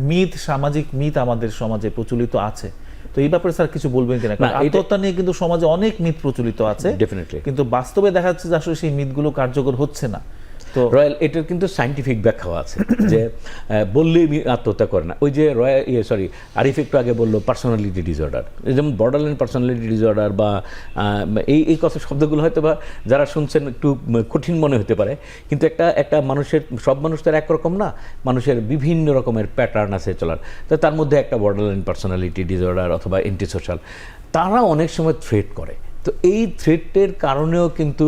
মিথ, সামাজিক মিথ আমাদের সমাজে প্রচলিত আছে। তো এই ব্যাপারে স্যার কিছু বলবেন কিনা? কারণ আত্মহত্যা নিয়ে কিন্তু সমাজে অনেক মিথ প্রচলিত আছে, ডেফিনেটলি, কিন্তু বাস্তবে দেখা যাচ্ছে যে আসলে সেই মিথগুলো কার্যকর হচ্ছে না। তো রয়্যাল এটার কিন্তু সায়েন্টিফিক ব্যাখ্যাও আছে যে বললেই আত্মহত্যা করে না। ওই যে আরিফ একটু আগে বললো পার্সোনালিটি ডিসঅর্ডার, যেমন বর্ডারলাইন পার্সোনালিটি ডিসঅর্ডার বা এই কথা শব্দগুলো হয়তো বা যারা শুনছেন একটু কঠিন মনে হতে পারে, কিন্তু একটা মানুষের, সব মানুষ তো একরকম না, মানুষের বিভিন্ন রকমের প্যাটার্ন আছে চলার। তো তার মধ্যে একটা বর্ডারলাইন পার্সোনালিটি ডিসঅর্ডার অথবা অ্যান্টিসোশ্যাল, তারা অনেক সময় থ্রেট করে। তো এই থ্রেটের কারণেও কিন্তু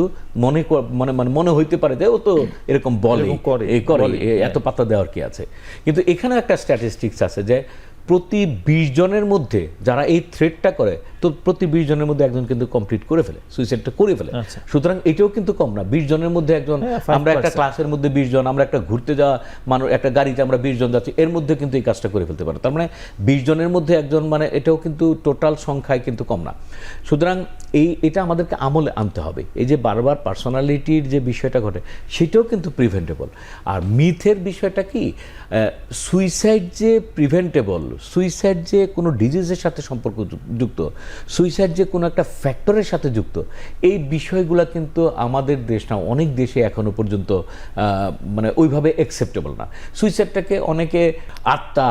মনে হইতে পারে যে ও তো এরকম বলে করে এত পাত্তা দেওয়ার কি আছে। কিন্তু এখানে একটা স্ট্যাটিস্টিক্স আছে যে প্রতি 20 জনের মধ্যে যারা এই থ্রেটটা করে, তো প্রতি 20 জনের মধ্যে একজন কিন্তু কমপ্লিট করে ফেলে, সুইসাইডটা করে ফেলে। সুতরাং এটাও কিন্তু কম না, 20 জনের মধ্যে একজন। আমরা একটা ক্লাসের মধ্যে 20 জন, আমরা একটা ঘুরতে যাওয়া মানুষ, একটা গাড়িতে আমরা 20 জন যাচ্ছি, এর মধ্যে কিন্তু এই কাজটা করে ফেলতে পারে। তার মানে 20 জনের মধ্যে একজন, মানে এটাও কিন্তু টোটাল সংখ্যায় কিন্তু কম না। সুতরাং এটা আমাদেরকে আমলে আনতে হবে। এই যে বারবার পার্সোনালিটির যে বিষয়টা ঘটে, সেটাও কিন্তু প্রিভেন্টেবল। আর মিথের বিষয়টা কি, সুইসাইড যে প্রিভেন্টেবল, সুইসাইড যে কোনো ডিজিজের সাথে সম্পর্কযুক্ত, সুইসাইড যে কোনো একটা ফ্যাক্টরের সাথে যুক্ত, এই বিষয়গুলো কিন্তু আমাদের দেশ না, অনেক দেশে এখনো পর্যন্ত মানে ওইভাবে অ্যাকসেপ্টেবল না। সুইসাইডটাকে অনেকে আত্মা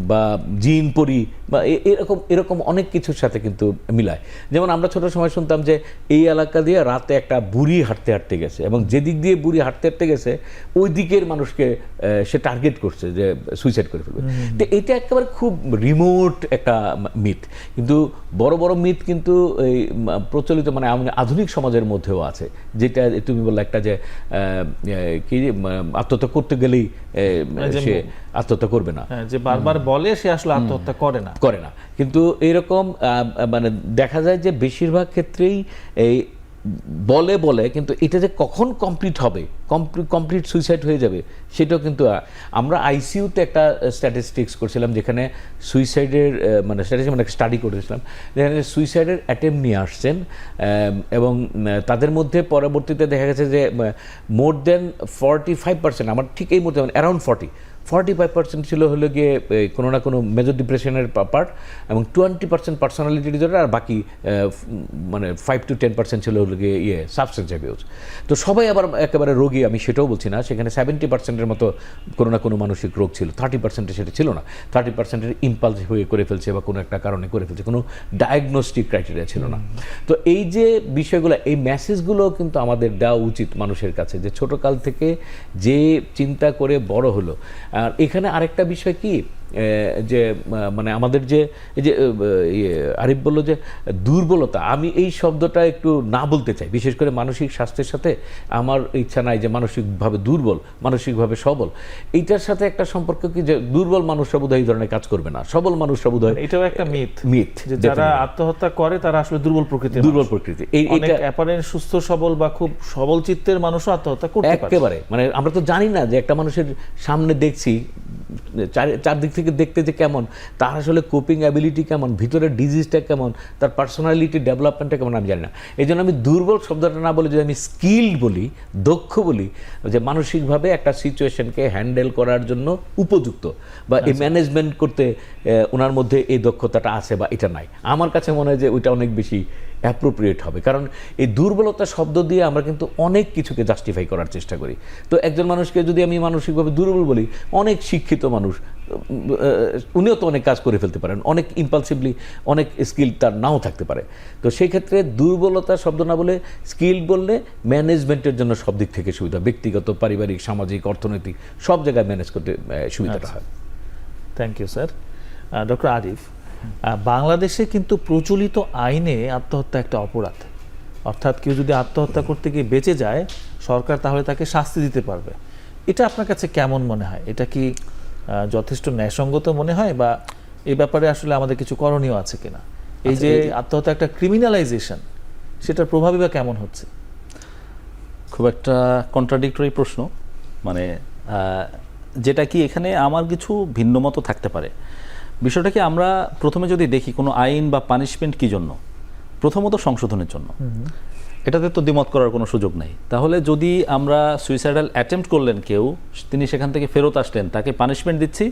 বা জিন পরি বা এরকম অনেক কিছুর সাথে কিন্তু মিলায়। যেমন আমরা ছোট সময় শুনতাম যে এই এলাকা দিয়ে রাতে একটা বুড়ি হাঁটতে হাঁটতে গেছে, এবং যেদিক দিয়ে বুড়ি হাঁটতে হাঁটতে গেছে ওই দিকের মানুষকে সে টার্গেট করছে যে সুইসাইড করে ফেলবে। তো এটা একেবারে খুব রিমোট একটা মিথ, কিন্তু বড় বড় মিথ কিন্তু এই প্রচলিত মানে আধুনিক সমাজের মধ্যেও আছে। যেটা তুমি বললে একটা যে কি আত্মহত্যা করতে গেলেই সে আত্মহত্যা করবে না, যে বারবার বলে সে আসলে আত্মহত্যা করে না। কিন্তু এরকম মানে দেখা যায় যে বেশিরভাগ ক্ষেত্রেই এই বলে কিন্তু এটা যে কখন কমপ্লিট হবে, কমপ্লিট সুইসাইড হয়ে যাবে, সেটাও কিন্তু। আমরা আইসিইউতে একটা স্ট্যাটিস্টিক্স করছিলাম, যেখানে সুইসাইডের মানে স্টাডি করেছিলাম, যেখানে সুইসাইডের অ্যাটেম্প নিয়ে আসছেন, এবং তাদের মধ্যে পরবর্তীতে দেখা গেছে যে মোর দেন 45%, আমার ঠিক এই মুহূর্তে অ্যারাউন্ড 45% ছিল হলো গিয়ে কোনো না কোনো মেজর ডিপ্রেশনের পার্ট, এবং 20% পার্সোনালিটি ডিসঅর্ডার, আর বাকি মানে 5 to 10% ছিল হলো গিয়ে সাবস্টেন্স অ্যাবিউজ। তো সবাই আবার একেবারে রোগী আমি সেটাও বলছি না, সেখানে 70%-এর মতো কোনো না কোনো মানসিক রোগ ছিল, 30% সেটা ছিল না, 30% ইম্পালস হয়ে করে ফেলছে বা কোনো একটা কারণে করে ফেলছে, কোনো ডায়াগনস্টিক ক্রাইটেরিয়া ছিল না। তো এই যে বিষয়গুলো, এই মেসেজগুলো কিন্তু আমাদের দেওয়া উচিত মানুষের কাছে, যে ছোটোকাল থেকে যে চিন্তা করে বড় হলো। আর এখানে আরেকটা বিষয় কি, যে মানে আমাদের যে এই যে আরিফ বললো যে দুর্বলতা, আমি এই শব্দটা একটু না বলতে চাই, বিশেষ করে মানসিক স্বাস্থ্যের সাথে আমার ইচ্ছা নাই যে মানসিকভাবে দুর্বল, মানসিকভাবে সবল, এইটার সাথে একটা সম্পর্ক কি, যে দুর্বল মানুষরা বোধহয় এই ধরনের কাজ করবে না, সবল মানুষরা বোধহয়, এটাও একটা মিথ যে যারা আত্মহত্যা করে তারা আসলে দুর্বল প্রকৃতি। এইটা অ্যাপারেন্ট সুস্থ সবল বা খুব সবল চিত্তের মানুষও আত্মহত্যা করতে পারে একেবারে। মানে আমরা তো জানি না যে একটা মানুষের সামনে দেখছি, চারদিক থেকে দেখতে যে কেমন, তার আসলে কোপিং অ্যাবিলিটি কেমন, ভিতরের ডিজিজটা কেমন, তার পার্সোনালিটি ডেভেলপমেন্টটা কেমন, আমি জানি না। এই জন্য আমি দুর্বল শব্দটা না বলে যদি আমি স্কিল্ড বলি, দক্ষ বলি, যে মানসিকভাবে একটা সিচুয়েশনকে হ্যান্ডেল করার জন্য উপযুক্ত, বা এই ম্যানেজমেন্ট করতে ওনার মধ্যে এই দক্ষতাটা আছে বা এটা নাই, আমার কাছে মনে হয় যে ওইটা অনেক বেশি অ্যাপ্রোপ্রিয়েট হবে। কারণ এই দুর্বলতা শব্দ দিয়ে আমরা কিন্তু অনেক কিছুকে জাস্টিফাই করার চেষ্টা করি। তো একজন মানুষকে যদি আমি মানসিকভাবে দুর্বল বলি, অনেক শিক্ষিত মানুষ উনিও তো অনেক কাজ করে ফেলতে পারেন, অনেক ইম্পালসিভলি অনেক স্কিল তার নাও থাকতে পারে। তো সেই ক্ষেত্রে দুর্বলতা শব্দ না বলে স্কিল বললে ম্যানেজমেন্টের জন্য সব দিক থেকে সুবিধা, ব্যক্তিগত, পারিবারিক, সামাজিক, অর্থনৈতিক সব জায়গায় ম্যানেজ করতে সুবিধাটা হয়। Thank you sir. Doctor Arif, বাংলাদেশে কিন্তু প্রচলিত আইনে আত্মহত্যা একটা অপরাধ, অর্থাৎ কেউ যদি আত্মহত্যা করতে গিয়ে বেঁচে যায় সরকার তাহলে তাকে শাস্তি দিতে পারবে। এটা আপনার কাছে কেমন মনে হয়? এটা কি যথেষ্ট ন্যায়সঙ্গত মনে হয়, বা এই ব্যাপারে আসলে আমাদের কিছু করণীয় আছে কিনা? এই যে আত্মহত্যা একটা ক্রিমিনালাইজেশন, সেটার প্রভাবই বা কেমন হচ্ছে? খুব একটা কন্ট্রাডিক্টরি প্রশ্ন, মানে যেটা কি এখানে আমার কিছু ভিন্ন মত থাকতে পারে। বিষয়টা কি, আমরা প্রথমে যদি দেখি কোনো আইন বা পানিশমেন্ট কি জন্য, প্রথমত সংশোধনের জন্য, এটাতে তো দ্বিমত করার কোনো সুযোগ নেই। তাহলে যদি আমরা সুইসাইডাল অ্যাটেম্প্ট করলেন কেউ, তিনি সেখান থেকে ফেরত আসলেন, তাকে পানিশমেন্ট দিচ্ছি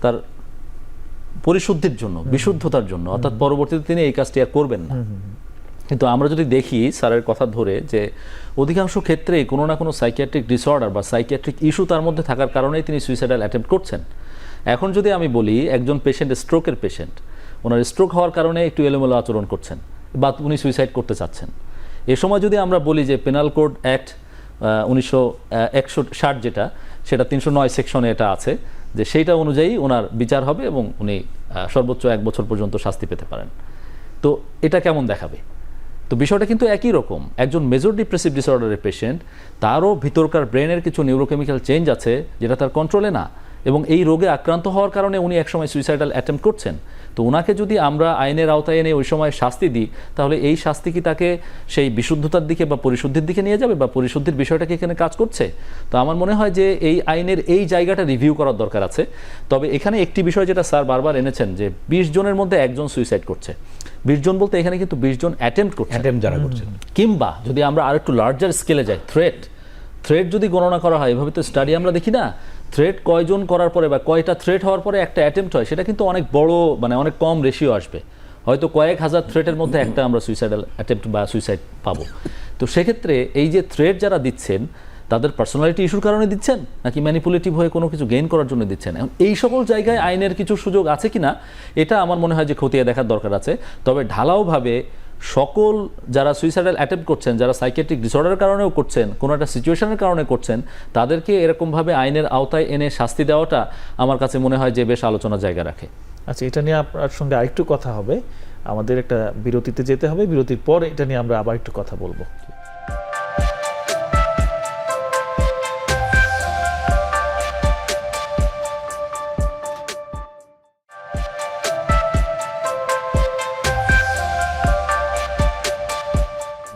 তার পরিশুদ্ধির জন্য, বিশুদ্ধতার জন্য, অর্থাৎ পরবর্তীতে তিনি এই কাজটি আর করবেন না। কিন্তু আমরা যদি দেখি স্যারের কথা ধরে যে অধিকাংশ ক্ষেত্রেই কোনো না কোনো সাইকিয়াট্রিক ডিসঅর্ডার বা সাইকিয়াট্রিক ইস্যু তার মধ্যে থাকার কারণেই তিনি সুইসাইডাল অ্যাটেম্প্ট করছেন। এখন যদি আমি বলি একজন পেশেন্ট, স্ট্রোকের পেশেন্ট, ওনার স্ট্রোক হওয়ার কারণে একটু এলোমেলো আচরণ করছেন বা উনি সুইসাইড করতে চাচ্ছেন, এ সময় যদি আমরা বলি যে পেনাল কোড অ্যাক্ট 1961 যেটা, সেটা 309 সেকশনে এটা আছে যে সেইটা অনুযায়ী ওনার বিচার হবে এবং উনি সর্বোচ্চ 1 বছর পর্যন্ত শাস্তি পেতে পারেন, তো এটা কেমন দেখাবে? তো বিষয়টা কিন্তু একই রকম। একজন মেজর ডিপ্রেসিভ ডিসঅর্ডারের পেশেন্ট, তারও ভিতরকার ব্রেনের কিছু নিউরোকেমিক্যাল চেঞ্জ আছে যেটা তার কন্ট্রোলে না, এবং এই রোগে আক্রান্ত হওয়ার কারণে উনি একসময় সুইসাইডাল অ্যাটেম্প্ট করছেন। তো ওনাকে যদি আমরা আইনের আওতায় এনে ওই সময় শাস্তি দিই, তাহলে এই শাস্তি কি তাকে সেই বিশুদ্ধতার দিকে বা পরিশুদ্ধির দিকে নিয়ে যাবে, বা পরিশুদ্ধির বিষয়টা কি এখানে কাজ করছে? তো আমার মনে হয় যে এই আইনের এই জায়গাটা রিভিউ করার দরকার আছে। তবে এখানে একটি বিষয় যেটা স্যার বারবার এনেছেন, যে 20 জনের মধ্যে একজন সুইসাইড করছে। 20 জন বলতে এখানে কিন্তু 20 জন অ্যাটেম্প্ট করছে, যারা করছেন। কিংবা যদি আমরা আর একটু লার্জার স্কেলে যাই, থ্রেট যদি গণনা করা হয়, এভাবে তো স্টাডি আমরা দেখি না, থ্রেট কয়জন করার পরে বা কয়টা থ্রেট হওয়ার পরে একটা অ্যাটেম্প্ট হয়, সেটা কিন্তু অনেক বড়, মানে অনেক কম রেশিও আসবে। হয়তো কয়েক হাজার থ্রেটের মধ্যে একটা আমরা সুইসাইডাল অ্যাটেম্প্ট বা সুইসাইড পাবো। তো সেক্ষেত্রে এই যে থ্রেট যারা দিচ্ছেন, তাদের পার্সোনালিটি ইস্যুর কারণে দিচ্ছেন নাকি ম্যানিপুলেটিভ হয়ে কোনো কিছু গেইন করার জন্য দিচ্ছেন, এখন এই সকল জায়গায় আইনের কিছু সুযোগ আছে কিনা এটা আমার মনে হয় যে খতিয়ে দেখার দরকার আছে। তবে ঢালাওভাবে সকল যারা সুইসাইডাল অ্যাটেম্প্ট করছেন, যারা সাইকিয়াট্রিক ডিসঅর্ডারের কারণের করছেন, কোনো একটা সিচুয়েশনের কারণে করছেন, তাদেরকে এরকমভাবে আইনের আওতায় এনে শাস্তি দেওয়াটা আমার কাছে মনে হয় যে বেশ আলোচনার জায়গা রাখে। আচ্ছা, এটা নিয়ে আপনার সঙ্গে আরেকটু কথা হবে, আমাদের একটা বিরতিতে যেতে হবে, বিরতির পর এটা নিয়ে আমরা আবার একটু কথা বলবো।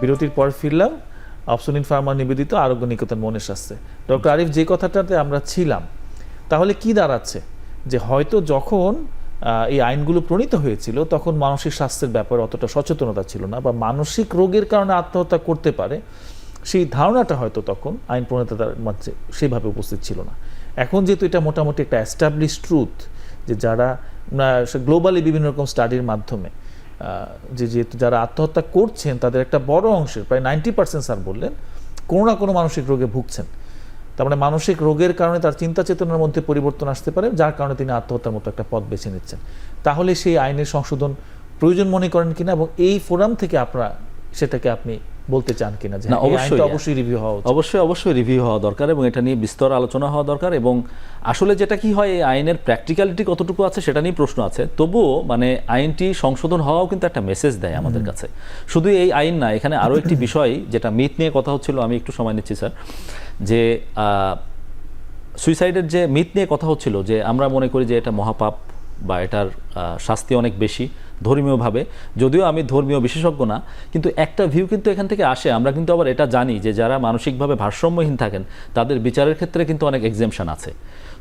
বিরতির পর ফিরলাম, অপসনিন ফার্মা নিবেদিত আরোগ্য নিকেতন মনের স্বাস্থ্যে। ডক্টর আরিফ, যে কথাটাতে আমরা ছিলাম, তাহলে কি দাঁড়াচ্ছে যে হয়তো যখন এই আইনগুলো প্রণীত হয়েছিল তখন মানসিক স্বাস্থ্যের ব্যাপারে অতটা সচেতনতা ছিল না, বা মানসিক রোগের কারণে আত্মহত্যা করতে পারে সেই ধারণাটা হয়তো তখন আইন প্রণেতাদের মধ্যে সেভাবে উপস্থিত ছিল না। এখন যেহেতু এটা মোটামুটি একটা অ্যাস্টাবলিশ ট্রুথ, যে যারা গ্লোবালি বিভিন্ন রকম স্টাডির মাধ্যমে যেহেতু যারা আত্মহত্যা করছেন তাদের একটা বড় অংশের, প্রায় 90% স্যার বললেন, কোনো না কোনো মানসিক রোগে ভুগছেন। তার মানে মানসিক রোগের কারণে তার চিন্তা চেতনার মধ্যে পরিবর্তন আসতে পারে, যার কারণে তিনি আত্মহত্যার মতো একটা পথ বেছে নিচ্ছেন। তাহলে সেই আইনের সংশোধন প্রয়োজন মনে করেন কিনা, এবং এই ফোরাম থেকে আপনারা সেটাকে আপনি বলতে চান কিনা যে অবশ্যই রিভিউ হওয়া উচিত? অবশ্যই রিভিউ হওয়া দরকার, এবং এটা নিয়ে বিস্তর আলোচনা হওয়া দরকার। এবং আসলে যেটা কি হয়, এই আইনের প্র্যাকটিক্যালিটি কতটুকু আছে সেটা নিয়ে প্রশ্ন আছে। তবুও মানে আইনটি সংশোধন হওয়াও কিন্তু একটা মেসেজ দেয় আমাদের কাছে। শুধু এই আইন না, এখানে আরও একটি বিষয় যেটা মিথ নিয়ে কথা হচ্ছিল, আমি একটু সময় নিচ্ছি স্যার, যে সুইসাইডের যে মিথ নিয়ে কথা হচ্ছিল, যে আমরা মনে করি যে এটা মহাপাপ বা এটার শাস্তি অনেক বেশি ধর্মীয়ভাবে। যদিও আমি ধর্মীয় বিশেষজ্ঞ না, কিন্তু একটা ভিউ কিন্তু এখান থেকে আসে। আমরা কিন্তু আবার এটা জানি যে যারা মানসিকভাবে ভারসাম্যহীন থাকেন তাদের বিচারের ক্ষেত্রে কিন্তু অনেক এক্সেমশন আছে।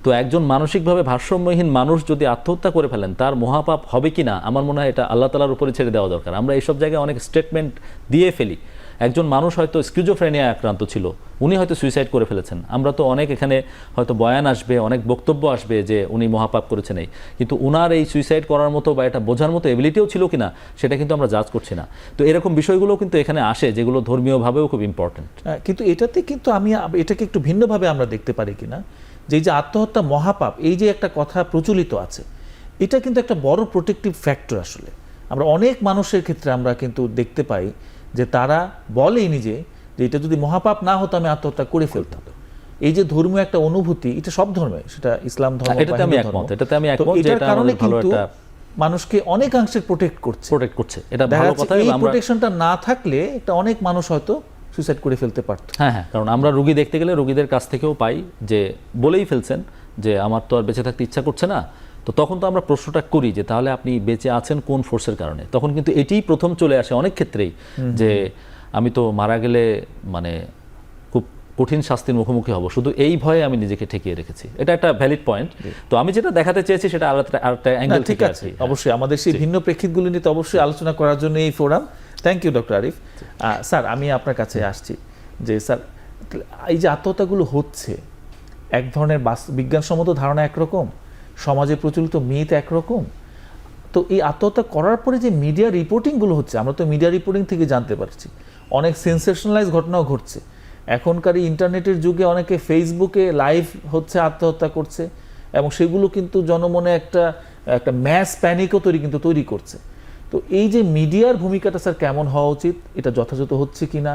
তো একজন মানসিকভাবে ভারসাম্যহীন মানুষ যদি আত্মহত্যা করে ফেলেন তার মহাপাপ হবে কি না আমার মনে হয় এটা আল্লাহ তাআলার উপরে ছেড়ে দেওয়া দরকার। আমরা এইসব জায়গায় অনেক স্টেটমেন্ট দিয়ে ফেলি। একজন মানুষ হয়তো স্কিজোফ্রেনিয়া আক্রান্ত ছিল, উনি হয়তো সুইসাইড করে ফেলেছেন, আমরা তো অনেক এখানে হয়তো বয়ান আসবে, অনেক বক্তব্য আসবে যে উনি মহাপাপ করেছেন এই, কিন্তু উনার এই সুইসাইড করার মতো বা এটা বোঝার মতো এবিলিটিও ছিল কিনা সেটা কিন্তু আমরা জাজ করছি না। তো এরকম বিষয়গুলো কিন্তু এখানে আসে যেগুলো ধর্মীয়ভাবেও খুব ইম্পর্টেন্ট। কিন্তু এটাতে কিন্তু আমি এটাকে একটু ভিন্নভাবে আমরা দেখতে পারি কিনা, যে এই যে আত্মহত্যা মহাপাপ, এই যে একটা কথা প্রচলিত আছে, এটা কিন্তু একটা বড় প্রোটেক্টিভ ফ্যাক্টর। আসলে আমরা অনেক মানুষের ক্ষেত্রে আমরা কিন্তু দেখতে পাই যে তারা বলেই নিজে যে এটা যদি মহাপাপ না হতো আমি আত্মহত্যা করে ফেলতাম। এই যে ধর্মীয় একটা অনুভূতি, এটা সব ধর্মে, সেটা ইসলাম ধর্ম, এটাতে আমি একমত, এটাতে আমি একমত যে এটা কারণে আমাদের ভালো কিন্তু একটা মানুষকে অনেকাংশে প্রোটেক্ট করছে। এটা দেখা ভালো যাচ্ছে কথা। এই আমরা প্রোটেকশনটা না থাকলে এটা অনেক মানুষ হয়তো সুইসাইড করে ফেলতে পারত। হ্যাঁ, কারণ আমরা রোগী দেখতে গেলে রোগীদের কাছ থেকেও পাই যে বলেই ফেলছেন যে আমার তো আর বেঁচে থাকতে ইচ্ছা করছে না। তো তখন তো আমরা প্রশ্নটা করি যে তাহলে আপনি বেঁচে আছেন কোন ফোর্সের কারণে? তখন কিন্তু এটিই প্রথম চলে আসে অনেক ক্ষেত্রেই, যে আমি তো মারা গেলে মানে খুব কঠিন শাস্তির মুখোমুখি হব, শুধু এই ভয়ে আমি নিজেকে ঠেকিয়ে রেখেছি। এটা একটা ভ্যালিড পয়েন্ট। তো আমি যেটা দেখাতে চেয়েছি সেটা আরেকটা অ্যাঙ্গেল ঠিক থেকে আছে, অবশ্যই আমাদের সেই ভিন্ন প্রেক্ষিতগুলো নিয়ে তো অবশ্যই আলোচনা করার জন্য এই forum. Thank you doctor Arif. Sir, আমি আপনার কাছে আসছি যে স্যার, এই যে আত্মহত্যাগুলো হচ্ছে, এক ধরনের বিজ্ঞানসম্মত ধারণা একরকম, সমাজে প্রচলিত মিথ একরকম। তো এই আত্মহত্যা করার পরে যে মিডিয়া রিপোর্টিংগুলো হচ্ছে, আমরা তো মিডিয়া রিপোর্টিং থেকে জানতে পারছি অনেক সেন্সেশনালাইজ ঘটনাও ঘটছে। এখনকার ইন্টারনেটের যুগে অনেকে ফেসবুকে লাইভ হচ্ছে, আত্মহত্যা করছে, এবং সেগুলো কিন্তু জনমনে একটা ম্যাস প্যানিকও তৈরি করছে। তো এই যে মিডিয়ার ভূমিকাটা স্যার কেমন হওয়া উচিত, এটা যথাযথ হচ্ছে কিনা,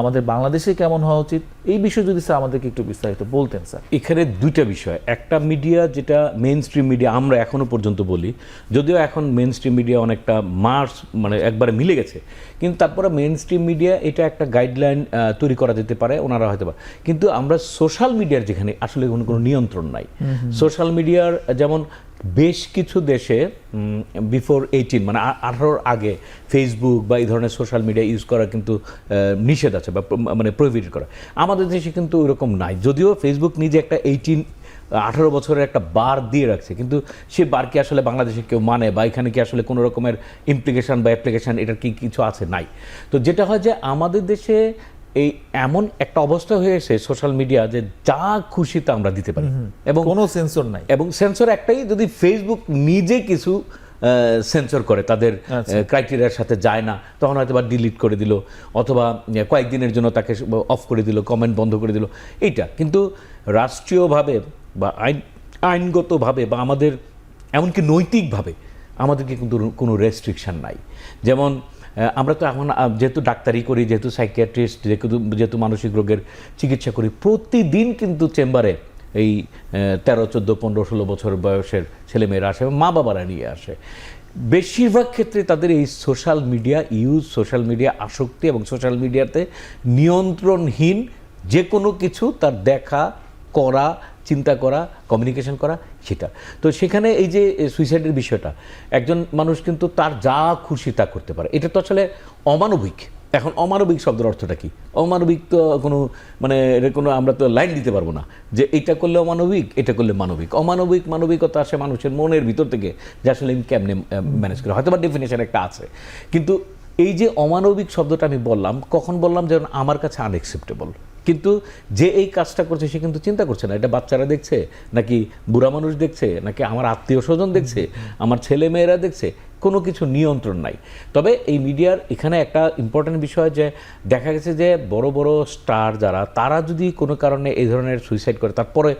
আমাদের বাংলাদেশে কেমন হওয়া উচিত, এই বিষয়ে যদি স্যার আমাদেরকে একটু বিস্তারিত বলতেন স্যার। এখানে দুইটা বিষয়। একটা মিডিয়া যেটা মেইন স্ট্রিম মিডিয়া আমরা এখনো পর্যন্ত বলি, যদিও এখন মেইন স্ট্রিম মিডিয়া অনেকটা মানে একবারে মিলে গেছে, কিন্তু তারপরে মেইন স্ট্রিম মিডিয়া এটা একটা গাইডলাইন তৈরি করা যেতে পারে, ওনারা হয়তো বা। কিন্তু আমরা সোশ্যাল মিডিয়ার যেখানে আসলে কোনো নিয়ন্ত্রণ নাই। সোশ্যাল মিডিয়ার যেমন বেশ কিছু দেশে বিফোর 18 মানে 18 আগে ফেসবুক বা এই ধরনের সোশ্যাল মিডিয়া ইউজ করা কিন্তু নিষেধ আছে বা মানে প্রহিবিটেড করা। আমাদের দেশে কিন্তু ওরকম নাই, যদিও ফেসবুক নিজে একটা 18 বছরের একটা বার দিয়ে রাখছে, কিন্তু সে বার কি আসলে বাংলাদেশে কেউ মানে, বা এখানে কি আসলে কোনো রকমের ইমপ্লিকেশন বা অ্যাপ্লিকেশন এটার কি কিছু আছে? নাই। তো যেটা হয় যে আমাদের দেশে এই এমন একটা অবস্থা হয়েছে সোশ্যাল মিডিয়া যে যা খুশি তা আমরা দিতে পারি, এবং কোনো সেন্সর নাই। এবং সেন্সর একটাই, যদি ফেসবুক নিজে কিছু সেন্সর করে, তাদের ক্রাইটেরিয়ার সাথে যায় না, তখন হয়তো বা ডিলিট করে দিল, অথবা কয়েকদিনের জন্য তাকে অফ করে দিল, কমেন্ট বন্ধ করে দিল। এইটা কিন্তু রাষ্ট্রীয়ভাবে বা আইনগতভাবে বা আমাদের এমনকি নৈতিকভাবে আমাদেরকে কিন্তু কোনো রেস্ট্রিকশন নাই। যেমন আমরা তো এখন যেহেতু ডাক্তারি করি, যেহেতু সাইকিয়াট্রিস্ট, যেহেতু মানসিক রোগের চিকিৎসা করি, প্রতিদিন কিন্তু চেম্বারে এই 13, 14, 15, 16 বছর বয়সের ছেলেমেয়েরা আসে, মা বাবারা নিয়ে আসে। বেশিরভাগ ক্ষেত্রে তাদের এই social media use, social media আসক্তি এবং সোশ্যাল মিডিয়াতে নিয়ন্ত্রণহীন যে কোনো কিছু তার দেখা, করা, চিন্তা করা, কমিউনিকেশন করা, সেটা। তো সেখানে এই যে সুইসাইডের বিষয়টা, একজন মানুষ কিন্তু তার যা খুশি তা করতে পারে, এটা তো আসলে অমানবিক। এখন অমানবিক শব্দের অর্থটা কি? অমানবিক তো কোনো মানে এটা কোনো আমরা তো লাইন দিতে পারবো না যে এটা করলে অমানবিক, এটা করলে মানবিক। মানবিকতা আসে মানুষের মনের ভিতর থেকে, যে আসলে আমি কেমনে ম্যানেজ করে, হয়তো বা ডেফিনেশন একটা আছে। কিন্তু এই যে অমানবিক শব্দটা আমি বললাম, কখন বললাম? যেমন আমার কাছে আনএক্সেপ্টেবল। কিন্তু যে এই কাজটা করছে সে কিন্তু চিন্তা করছে না এটা বাচ্চারা দেখছে, নাকি বুড়া মানুষ দেখছে, নাকি আমার আত্মীয় স্বজন দেখছে, আমার ছেলে মেয়েরা দেখছে, কোনো কিছু নিয়ন্ত্রণ নাই। তবে এই মিডিয়ার এখানে একটা ইম্পর্টেন্ট বিষয় যে দেখা গেছে যে বড় বড় স্টার যারা, তারা যদি কোনো কারণে এই ধরনের সুইসাইড করে, তারপরে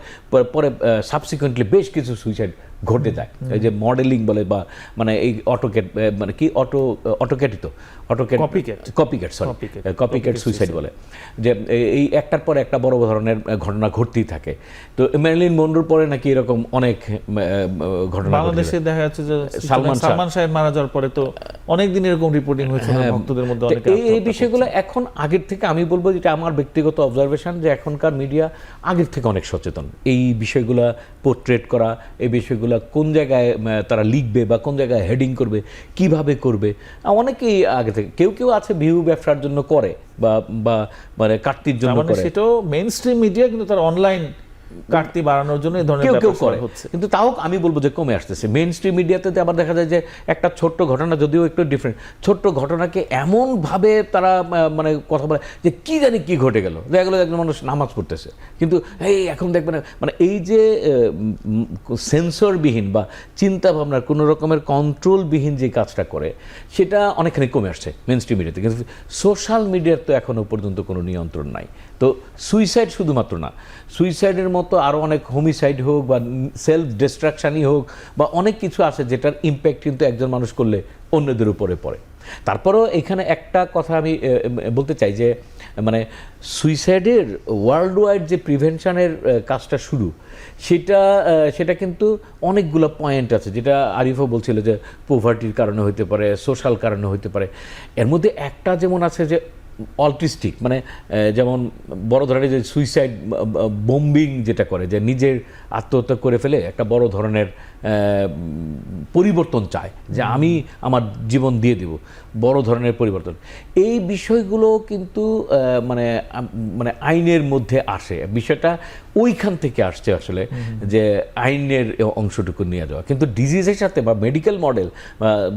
পরে সাবসিকুয়েন্টলি বেশ কিছু সুইসাইড ঘটে যায়। এই যে মডেলিং বলে, বা মানে এই মানে কি কপিক্যাট সুইসাইড বলে, যে এই একটার পর একটা বড় ধরনের ঘটনা ঘটতেই থাকে। তো মেরিলিন মনরোর পরে নাকি এরকম অনেক ঘটনা বাংলাদেশে দেখা যাচ্ছে যে সালমান শাহ মারা যাওয়ার পরে তো অনেক দিন এরকম রিপোর্টিং হয়েছে, ভক্তদের মধ্যে অনেকে। এই বিষয়গুলো এখন আগের থেকে, আমি বলবো যেটা আমার ব্যক্তিগত অবজারভেশন, যে এখনকার মিডিয়া আগের থেকে অনেক সচেতন। এই বিষয়গুলো পোর্ট্রেট করা, এই বিষয়গুলো কোন জায়গায় তারা লিখবে বা কোন জায়গায় হেডিং করবে, কিভাবে করবে, অনেকেই আগে থেকে। কেউ আছে ভিউ ব্যবসার জন্য করে, বা মানে কাটতির জন্য করে, সেটাও মেইন স্ট্রিম মিডিয়া, কিন্তু তার অনলাইন কাটতি বাড়ানোর জন্য এই ধরনের কেউ কেউ ব্যাপার করে হচ্ছে। কিন্তু তাও আমি বলবো যে কমে আসতেছে। মেইন স্ট্রিম মিডিয়াতে আবার দেখা যায় যে একটা ছোট্ট ঘটনা, যদিও একটু ডিফারেন্ট, ছোট্ট ঘটনাকে এমনভাবে তারা মানে কথা বলে যে কি জানি কি ঘটে গেল, দেখা গেলো একজন মানুষ নামাজ পড়তেছে কিন্তু এই এখন দেখবেন মানে এই যে সেন্সরবিহীন বা চিন্তা ভাবনার কোনো রকমের কন্ট্রোলবিহীন যে কাজটা করে সেটা অনেকখানি কমে আসছে মেইন স্ট্রিম মিডিয়াতে। কিন্তু সোশ্যাল মিডিয়ার তো এখনও পর্যন্ত কোনো নিয়ন্ত্রণ নাই। তো সুইসাইড শুধুমাত্র না, সুইসাইডের মতো আরও অনেক হোমিসাইড হোক বা সেলফ ডিস্ট্রাকশানই হোক বা অনেক কিছু আছে যেটার ইম্প্যাক্ট কিন্তু একজন মানুষ করলে অন্যদের উপরে পড়ে। তারপরেও এখানে একটা কথা আমি বলতে চাই যে মানে সুইসাইডের ওয়ার্ল্ড ওয়াইড যে প্রিভেনশনের কাজটা শুরু, সেটা কিন্তু অনেকগুলো পয়েন্ট আছে, যেটা আরিফও বলছিল যে পোভার্টির কারণে হতে পারে, সোশ্যাল কারণে হতে পারে। এর মধ্যে একটা যেমন আছে যে অল্টিস্টিক, মানে যেমন বড় ধরনের যে সুইসাইড বোম্বিং যেটা করে, যে নিজের আত্মহত্যা করে ফেলে একটা বড় ধরনের পরিবর্তন চায় যে আমি আমার জীবন দিয়ে দেব, বড় ধরনের পরিবর্তন। এই বিষয়গুলো কিন্তু মানে মানে আইনের মধ্যে আসে, বিষয়টা ওইখান থেকে আসছে আসলে, যে আইনের অংশটুকু নিয়ে যাওয়া। কিন্তু ডিজিজের সাথে বা মেডিকেল মডেল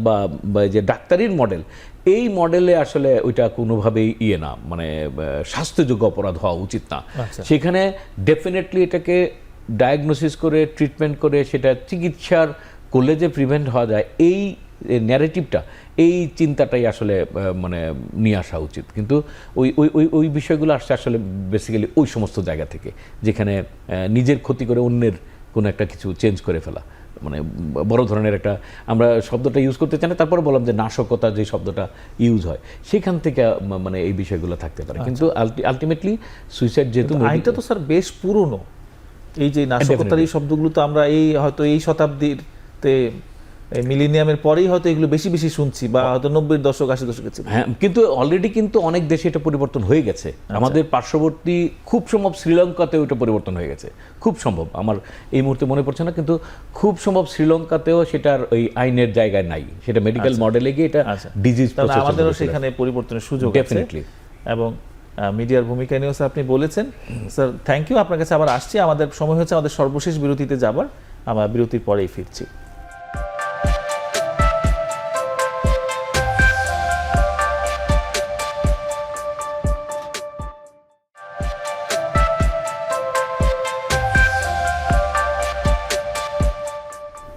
বা যে ডাক্তারির মডেল, এই মডেলে আসলে ওইটা কোনোভাবেই না, মানে স্বাস্থ্যযোগ্য অপরাধ হওয়া উচিত না। সেখানে ডেফিনেটলি এটাকে ডায়াগনোসিস করে ট্রিটমেন্ট করে সেটা চিকিৎসার করলে যে প্রিভেন্ট হওয়া যায়, এই ন্যারেটিভটা, এই চিন্তাটাই আসলে মানে নিয়ে আসা উচিত। কিন্তু ওই ওই ওই ওই বিষয়গুলো আসছে আসলে বেসিক্যালি ওই সমস্ত জায়গা থেকে, যেখানে নিজের ক্ষতি করে অন্যের কোনো একটা কিছু চেঞ্জ করে ফেলা, মানে বড় ধরনের একটা, আমরা শব্দটা ইউজ করতে চাই না, তারপরে বললাম যে নাশকতা যে শব্দটা ইউজ হয়, সেখান থেকে মানে এই বিষয়গুলো থাকতে পারে। কিন্তু আলটিমেটলি সুইসাইড যেহেতু আইনটা তো স্যার বেশ পুরনো, এই যে নাশকতার এই শব্দগুলো তো আমরা এই হয়তো এই শতাব্দীতে মিলেনিয়ামের পরেই হয়তো এগুলো বেশি বেশি শুনছি, বা হয়তো 90-এর দশক 80-এর দশকে ছিল। হ্যাঁ, কিন্তু অলরেডি কিন্তু অনেক দেশে এটা পরিবর্তন হয়ে গেছে। আমাদের পার্শ্ববর্তী খুব সম্ভব শ্রীলঙ্কাতেও এটা পরিবর্তন হয়ে গেছে, খুব সম্ভব, আমার এই মুহূর্তে মনে পড়ছে না, কিন্তু খুব সম্ভব শ্রীলঙ্কাতেও সেটার ওই আইনের জায়গায় নাই, সেটা মেডিকেল মডেলে গিয়ে এটা ডিজিজ প্রসেস। আমাদেরও সেখানে পরিবর্তনের সুযোগ আছে ডেফিনেটলি। এবং মিডিয়ার ভূমিকা নিয়েও স্যার আপনি বলেছেন। স্যার থ্যাংক ইউ, আপনার কাছে আবার আসছি। আমাদের সময় হচ্ছে আমাদের সর্বশেষ বিরতিতে যাবার, আমরা বিরতির পরেই ফিরছি।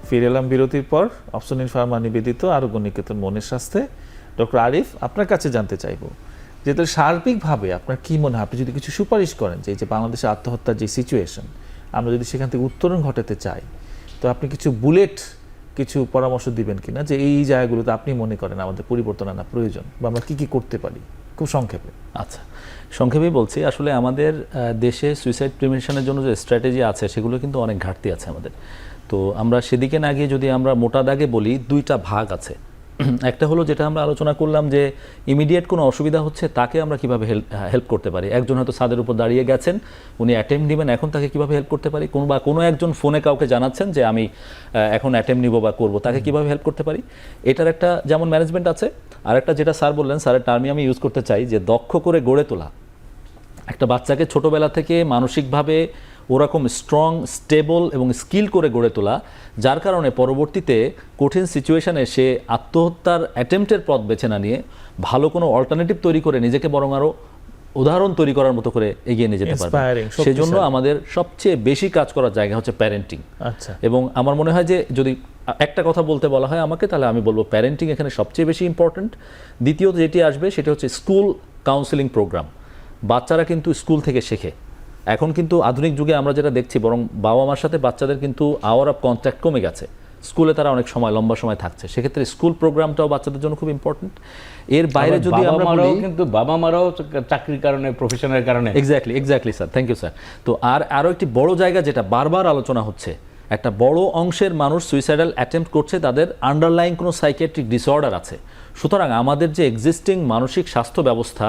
ফিরে এলাম বিরতির পর। অপশন ফার্মা নিবেদিত আরোগ্য নিকেতন মনের স্বাস্থ্যে। ডক্টর আরিফ, আপনার কাছে জানতে চাইব যে তার সার্বিকভাবে আপনার কি মনে হয়, আপনি যদি কিছু সুপারিশ করেন যে বাংলাদেশে আত্মহত্যার যে সিচুয়েশন, আমরা যদি সেখান থেকে উত্তরণ ঘটাতে চাই, তো আপনি কিছু বুলেট কিছু পরামর্শ দিবেন কিনা, যে এই জায়গাগুলোতে আপনি মনে করেন আমাদের পরিবর্তন আনা প্রয়োজন, বা আমরা কি কি করতে পারি, খুব সংক্ষেপে। আচ্ছা, সংক্ষেপেই বলছি, আসলে আমাদের দেশে সুইসাইড প্রিভেনশনের জন্য যে স্ট্র্যাটেজি আছে সেগুলো কিন্তু অনেক ঘাটতি আছে আমাদের। তো আমরা সেদিকে না গিয়ে যদি আমরা মোটা দাগে বলি, দুইটা ভাগ আছে। একটা হলো যেটা আমরা আলোচনা করলাম যে ইমিডিয়েট কোনো অসুবিধা হচ্ছে তাকে আমরা কিভাবে হেল্প করতে পারি। একজন হয়তো ছাদের উপর দাঁড়িয়ে গেছেন, উনি অ্যাটেম্প নেবেন, এখন তাকে কিভাবে হেল্প করতে পারি। কোনো একজন ফোনে কাউকে জানাচ্ছেন যে আমি এখন অ্যাটেম্প নিব বা করব, তাকে কিভাবে হেল্প করতে পারি, এটার একটা যেমন ম্যানেজমেন্ট আছে। আর একটা যেটা স্যার বললেন, স্যারের টার্মই আমি ইউজ করতে চাই, যে দক্ষ করে গড়ে তোলা। একটা বাচ্চাকে ছোটোবেলা থেকে মানসিকভাবে ওরকম স্ট্রং, স্টেবল এবং স্কিল করে গড়ে তোলা, যার কারণে পরবর্তীতে কঠিন সিচুয়েশনে সে আত্মহত্যার অ্যাটেম্পটের পথ বেছে না নিয়ে ভালো কোনো অল্টারনেটিভ তৈরি করে নিজেকে বরং আরও উদাহরণ তৈরি করার মতো করে এগিয়ে নিয়ে যেতে পারবে। সেজন্য আমাদের সবচেয়ে বেশি কাজ করার জায়গা হচ্ছে প্যারেন্টিং। আচ্ছা, এবং আমার মনে হয় যে যদি একটা কথা বলতে বলা হয় আমাকে, তাহলে আমি বলবো প্যারেন্টিং এখানে সবচেয়ে বেশি ইম্পর্ট্যান্ট। দ্বিতীয়ত যেটি আসবে সেটা হচ্ছে স্কুল কাউন্সেলিং প্রোগ্রাম। বাচ্চারা কিন্তু স্কুল থেকে শেখে। এখন কিন্তু আধুনিক যুগে আমরা যেটা দেখছি, বরং বাবা মার সাথে বাচ্চাদের কিন্তু আওয়ার অফ কন্ট্যাক্ট কমে গেছে। স্কুলে তারা অনেক সময়, লম্বা সময় থাকছে, সেক্ষেত্রে স্কুল প্রোগ্রামটাও বাচ্চাদের জন্য খুব ইম্পর্টেন্ট। এর বাইরে যদি আমরা বলি, কিন্তু বাবা মারাও চাকরির কারণে, প্রফেশনের কারণে। Exactly sir, thank you sir. তো আরও একটি বড় জায়গা যেটা বারবার আলোচনা হচ্ছে, একটা বড় অংশের মানুষ সুইসাইডাল অ্যাটেম্প্ট করছে, তাদের আন্ডারলাইং কোনো সাইকিয়াট্রিক ডিসঅর্ডার আছে। সুতরাং আমাদের যে এক্সিস্টিং মানসিক স্বাস্থ্য ব্যবস্থা,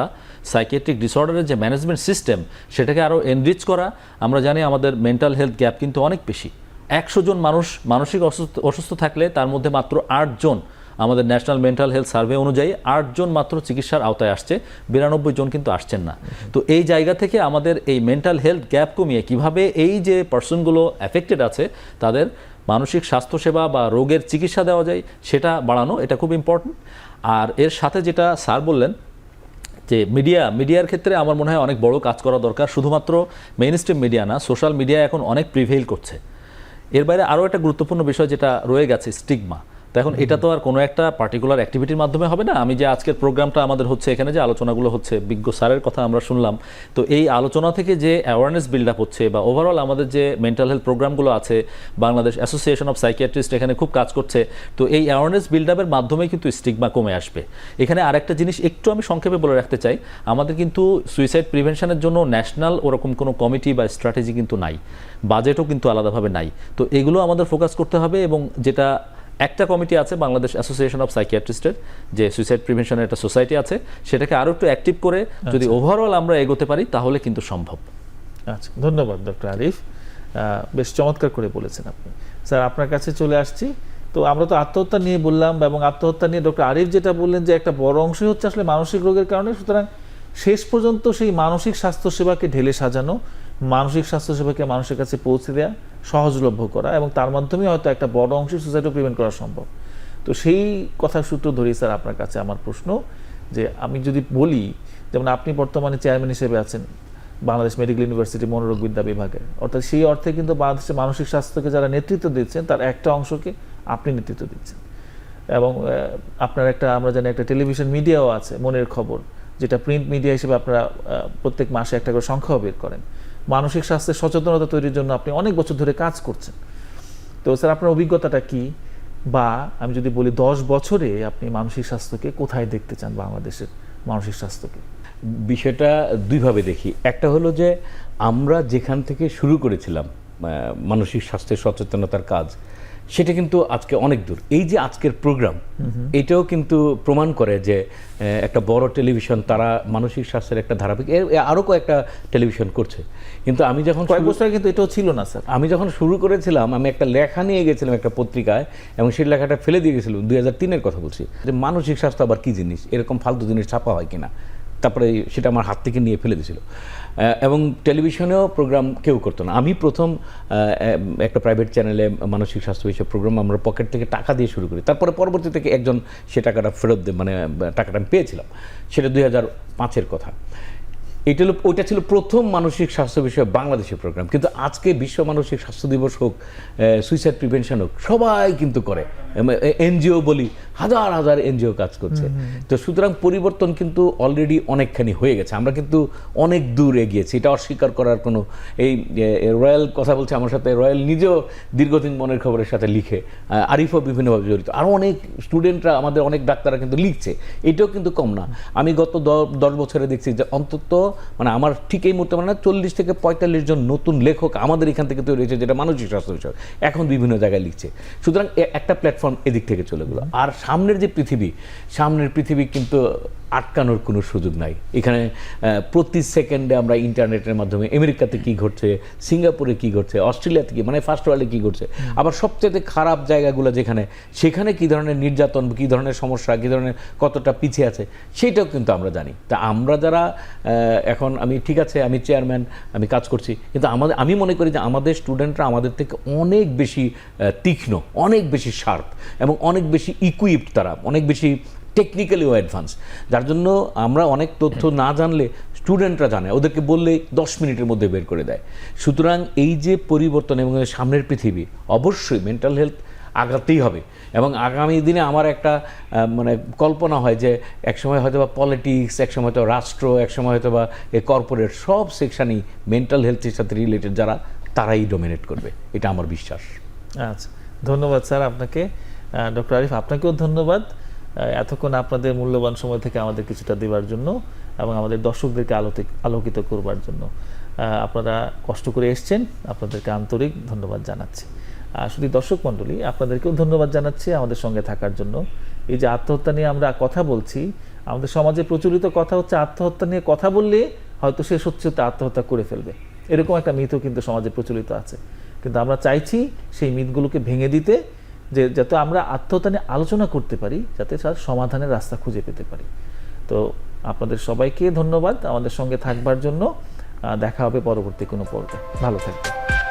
সাইকিয়াট্রিক ডিসঅর্ডারের যে ম্যানেজমেন্ট সিস্টেম, সেটাকে আরও এনরিচ করা। আমরা জানি আমাদের মেন্টাল হেলথ গ্যাপ কিন্তু অনেক বেশি। 100 জন মানুষ মানসিক অসুস্থ থাকলে তার মধ্যে মাত্র 8 জন আমাদের ন্যাশনাল মেন্টাল হেলথ সার্ভে অনুযায়ী 8 জন মাত্র চিকিৎসার আওতায় আসছে, 92 জন কিন্তু আসছেন না। তো এই জায়গা থেকে আমাদের এই মেন্টাল হেলথ গ্যাপ কমিয়ে কিভাবে এই যে পার্সনগুলো অ্যাফেক্টেড আছে তাদের মানসিক স্বাস্থ্যসেবা বা রোগের চিকিৎসা দেওয়া যায় সেটা বাড়ানো, এটা খুব ইম্পর্টেন্ট। আর এর সাথে যেটা স্যার বললেন যে মিডিয়ার ক্ষেত্রে আমার মনে হয় অনেক বড় কাজ করা দরকার। শুধুমাত্র মেইন স্ট্রিম মিডিয়া না, সোশ্যাল মিডিয়া এখন অনেক প্রিভেইল করছে। এর বাইরে আরও একটা গুরুত্বপূর্ণ বিষয় যেটা রয়ে গেছে, স্টিগমা। তো এখন এটা তো আর কোনো একটা পার্টিকুলার অ্যাক্টিভিটির মাধ্যমে হবে না। আমি যে আজকের প্রোগ্রামটা আমাদের হচ্ছে, এখানে যে আলোচনাগুলো হচ্ছে, বিজ্ঞ স্যারের কথা আমরা শুনলাম, তো এই আলোচনা থেকে যে অ্যাওয়ারনেস বিল্ড আপ হচ্ছে বা ওভারঅল আমাদের যে মেন্টাল হেলথ প্রোগ্রামগুলো আছে, বাংলাদেশ অ্যাসোসিয়েশন অফ সাইকিয়াট্রিস্ট এখানে খুব কাজ করছে। তো এই অ্যাওয়ারনেস বিল্ড আপের মাধ্যমেই কিন্তু স্টিগমা কমে আসবে। এখানে আরেকটা জিনিস একটু আমি সংক্ষেপে বলে রাখতে চাই, আমাদের কিন্তু সুইসাইড প্রিভেনশনের জন্য ন্যাশনাল ওরকম কোনো কমিটি বা স্ট্র্যাটেজি কিন্তু নাই, বাজেটও কিন্তু আলাদাভাবে নাই। তো এগুলো আমাদের ফোকাস করতে হবে। এবং যেটা একটা কমিটি আছে বাংলাদেশ অ্যাসোসিয়েশন অফ সাইকিয়াট্রিস্টের, যে সুইসাইড প্রিভেনশনের একটা সোসাইটি আছে, সেটাকে আরও একটু অ্যাক্টিভ করে যদি ওভারঅল আমরা এগোতে পারি তাহলে কিন্তু সম্ভব। আচ্ছা, ধন্যবাদ ডক্টর আরিফ, বেশ চমৎকার করে বলেছেন আপনি। স্যার আপনার কাছে চলে আসছি। তো আমরা তো আত্মহত্যা নিয়ে বললাম, এবং আত্মহত্যা নিয়ে ডক্টর আরিফ যেটা বললেন যে একটা বড় অংশই হচ্ছে আসলে মানসিক রোগের কারণে। সুতরাং শেষ পর্যন্ত সেই মানসিক স্বাস্থ্যসেবাকে ঢেলে সাজানো, মানসিক স্বাস্থ্যসেবাকে মানুষের কাছে পৌঁছে দেওয়া, সহজলভ্য করা, এবং তার মাধ্যমে হয়তো একটা বড় অংশের সুসাইডও প্রিভেন্ট করা সম্ভব। তো সেই কথার সূত্র ধরেই স্যার আপনার কাছে আমার প্রশ্ন, যে আমি যদি বলি, যেমন আপনি বর্তমানে চেয়ারম্যান হিসেবে আছেন বাংলাদেশ মেডিকেল ইউনিভার্সিটি মনোরোগ বিদ্যা বিভাগের, অর্থাৎ সেই অর্থে কিন্তু বাংলাদেশের মানসিক স্বাস্থ্যকে যারা নেতৃত্ব দিচ্ছেন তার একটা অংশকে আপনি নেতৃত্ব দিচ্ছেন। এবং আপনার একটা, আমরা জানি একটা টেলিভিশন মিডিয়াও আছে, মনের খবর, যেটা প্রিন্ট মিডিয়া হিসেবে আপনারা প্রত্যেক মাসে একটা করে সংখ্যাও বের করেন। মানসিক স্বাস্থ্যের সচেতনতা তৈরির জন্য আপনি অনেক বছর ধরে কাজ করছেন। তো স্যার আপনার অভিজ্ঞতাটা কি, বা আমি যদি বলি 10 বছরে আপনি মানসিক স্বাস্থ্যকে কোথায় দেখতে চান, বাংলাদেশের মানসিক স্বাস্থ্যকে? বিষয়টা দুইভাবে দেখি। একটা হলো যে আমরা যেখান থেকে শুরু করেছিলাম মানসিক স্বাস্থ্যের সচেতনতার কাজ, সেটা কিন্তু আজকে অনেক দূর। এই যে আজকের প্রোগ্রাম, এটাও কিন্তু প্রমাণ করে যে একটা বড় টেলিভিশন তারা মানসিক স্বাস্থ্যের একটা ধারাবাহিক, আরও কয়েকটা টেলিভিশন করছে। কিন্তু আমি যখন কয়েক বছর আগে কিন্তু এটাও ছিল না স্যার। আমি যখন শুরু করেছিলাম, আমি একটা লেখা নিয়ে গেছিলাম একটা পত্রিকায়, এবং সেই লেখাটা ফেলে দিয়ে গেছিলাম, 2003-এর কথা বলছি, যে মানসিক স্বাস্থ্য আবার কী জিনিস, এরকম ফালতু জিনিস ছাপা হয় কিনা। তারপরে সেটা আমার হাত থেকে নিয়ে ফেলে দিয়েছিল। এবং টেলিভিশনেও প্রোগ্রাম কেউ করতো না। আমি প্রথম একটা প্রাইভেট চ্যানেলে মানসিক স্বাস্থ্য বিষয়ক প্রোগ্রাম আমরা পকেট থেকে টাকা দিয়ে শুরু করি। তারপরে পরবর্তী থেকে একজন সে টাকাটা ফেরত দেয়, মানে টাকাটা আমি পেয়েছিলাম। সেটা 2005-এর কথা। ওইটা ছিল প্রথম মানসিক স্বাস্থ্য বিষয়ে বাংলাদেশের প্রোগ্রাম। কিন্তু আজকে বিশ্ব মানসিক স্বাস্থ্য দিবস হোক, সুইসাইড প্রিভেনশন হোক, সবাই কিন্তু করে। এনজিও বলি, হাজার হাজার এনজিও কাজ করছে। তো সুতরাং পরিবর্তন কিন্তু অলরেডি অনেকখানি হয়ে গেছে। আমরা কিন্তু অনেক দূর এগিয়েছি, এটা অস্বীকার করার কোনো, এই রয়্যাল কথা বলছে আমার সাথে, রয়্যাল নিজেও দীর্ঘদিন মনের খবরের সাথে লিখে, আরিফও বিভিন্নভাবে জড়িত, আরও অনেক স্টুডেন্টরা, আমাদের অনেক ডাক্তাররা কিন্তু লিখছে। এটাও কিন্তু কম না। আমি গত 10 বছরে দেখছি যে অন্তত, মানে আমার ঠিক এই মুহূর্তে মানে 40 থেকে 45 জন নতুন লেখক আমাদের এখান থেকে তৈরি হয়েছে, যেটা মানসিক স্বাস্থ্য বিষয় এখন বিভিন্ন জায়গায় লিখছে। সুতরাং একটা প্ল্যাটফর্ম এদিক থেকে চলে গেলো। আর সামনের যে সামনের পৃথিবী কিন্তু আটকানোর কোনো সুযোগ নাই। এখানে প্রতি সেকেন্ডে আমরা ইন্টারনেটের মাধ্যমে আমেরিকাতে কী ঘটছে, সিঙ্গাপুরে কী ঘটছে, অস্ট্রেলিয়াতে কী, মানে ফার্স্ট ওয়ার্ল্ডে কী ঘটছে, আবার সবচেয়ে খারাপ জায়গাগুলো যেখানে, সেখানে কী ধরনের নির্যাতন, কী ধরনের সমস্যা, কী ধরনের কতটা পিছিয়ে আছে, সেটাও কিন্তু আমরা জানি। তা আমরা যারা এখন, আমি ঠিক আছে, আমি চেয়ারম্যান, আমি কাজ করছি, কিন্তু আমি মনে করি যে আমাদের স্টুডেন্টরা আমাদের থেকে অনেক বেশি তীক্ষ্ণ, অনেক বেশি শার্প, এবং অনেক বেশি ইকুইপড, তারা অনেক বেশি টেকনিক্যালিও অ্যাডভান্স, যার জন্য আমরা অনেক তথ্য না জানলে স্টুডেন্টরা জানে, ওদেরকে বললে 10 মিনিটের মধ্যে বের করে দেয়। সুতরাং এই যে পরিবর্তন এবং সামনের পৃথিবী, অবশ্যই মেন্টাল হেলথ আগাতেই হবে। এবং আগামী দিনে আমার একটা মানে কল্পনা হয় যে একসময় হয়তো বা পলিটিক্স, একসময় হয়তো রাষ্ট্র, একসময় হয়তো বা কর্পোরেট, সব সেকশানই মেন্টাল হেলথের সাথে রিলেটেড যারা, তারাই ডমিনেট করবে, এটা আমার বিশ্বাস। আচ্ছা, ধন্যবাদ স্যার আপনাকে। ডক্টর আরিফ, আপনাকেও ধন্যবাদ এতক্ষণ আপনাদের মূল্যবান সময় থেকে আমাদের কিছুটা দেওয়ার জন্য এবং আমাদের দর্শকদেরকে আলোকিত করবার জন্য। আপনারা কষ্ট করে এসছেন, আপনাদেরকে আন্তরিক ধন্যবাদ জানাচ্ছি। শুধু দর্শক মণ্ডলী, আপনাদেরকেও ধন্যবাদ জানাচ্ছি আমাদের সঙ্গে থাকার জন্য। এই যে আত্মহত্যা নিয়ে আমরা কথা বলছি, আমাদের সমাজে প্রচলিত কথা হচ্ছে আত্মহত্যা নিয়ে কথা বললে হয়তো সে সত্যি আত্মহত্যা করে ফেলবে, এরকম একটা মিথও কিন্তু সমাজে প্রচলিত আছে। কিন্তু আমরা চাইছি সেই মিথগুলোকে ভেঙে দিতে, যে যাতে আমরা আত্মহত্যা নিয়ে আলোচনা করতে পারি, যাতে স্যার সমাধানের রাস্তা খুঁজে পেতে পারি। তো আপনাদের সবাইকে ধন্যবাদ আমাদের সঙ্গে থাকবার জন্য। দেখা হবে পরবর্তী কোনো পর্বে। ভালো থাকবেন।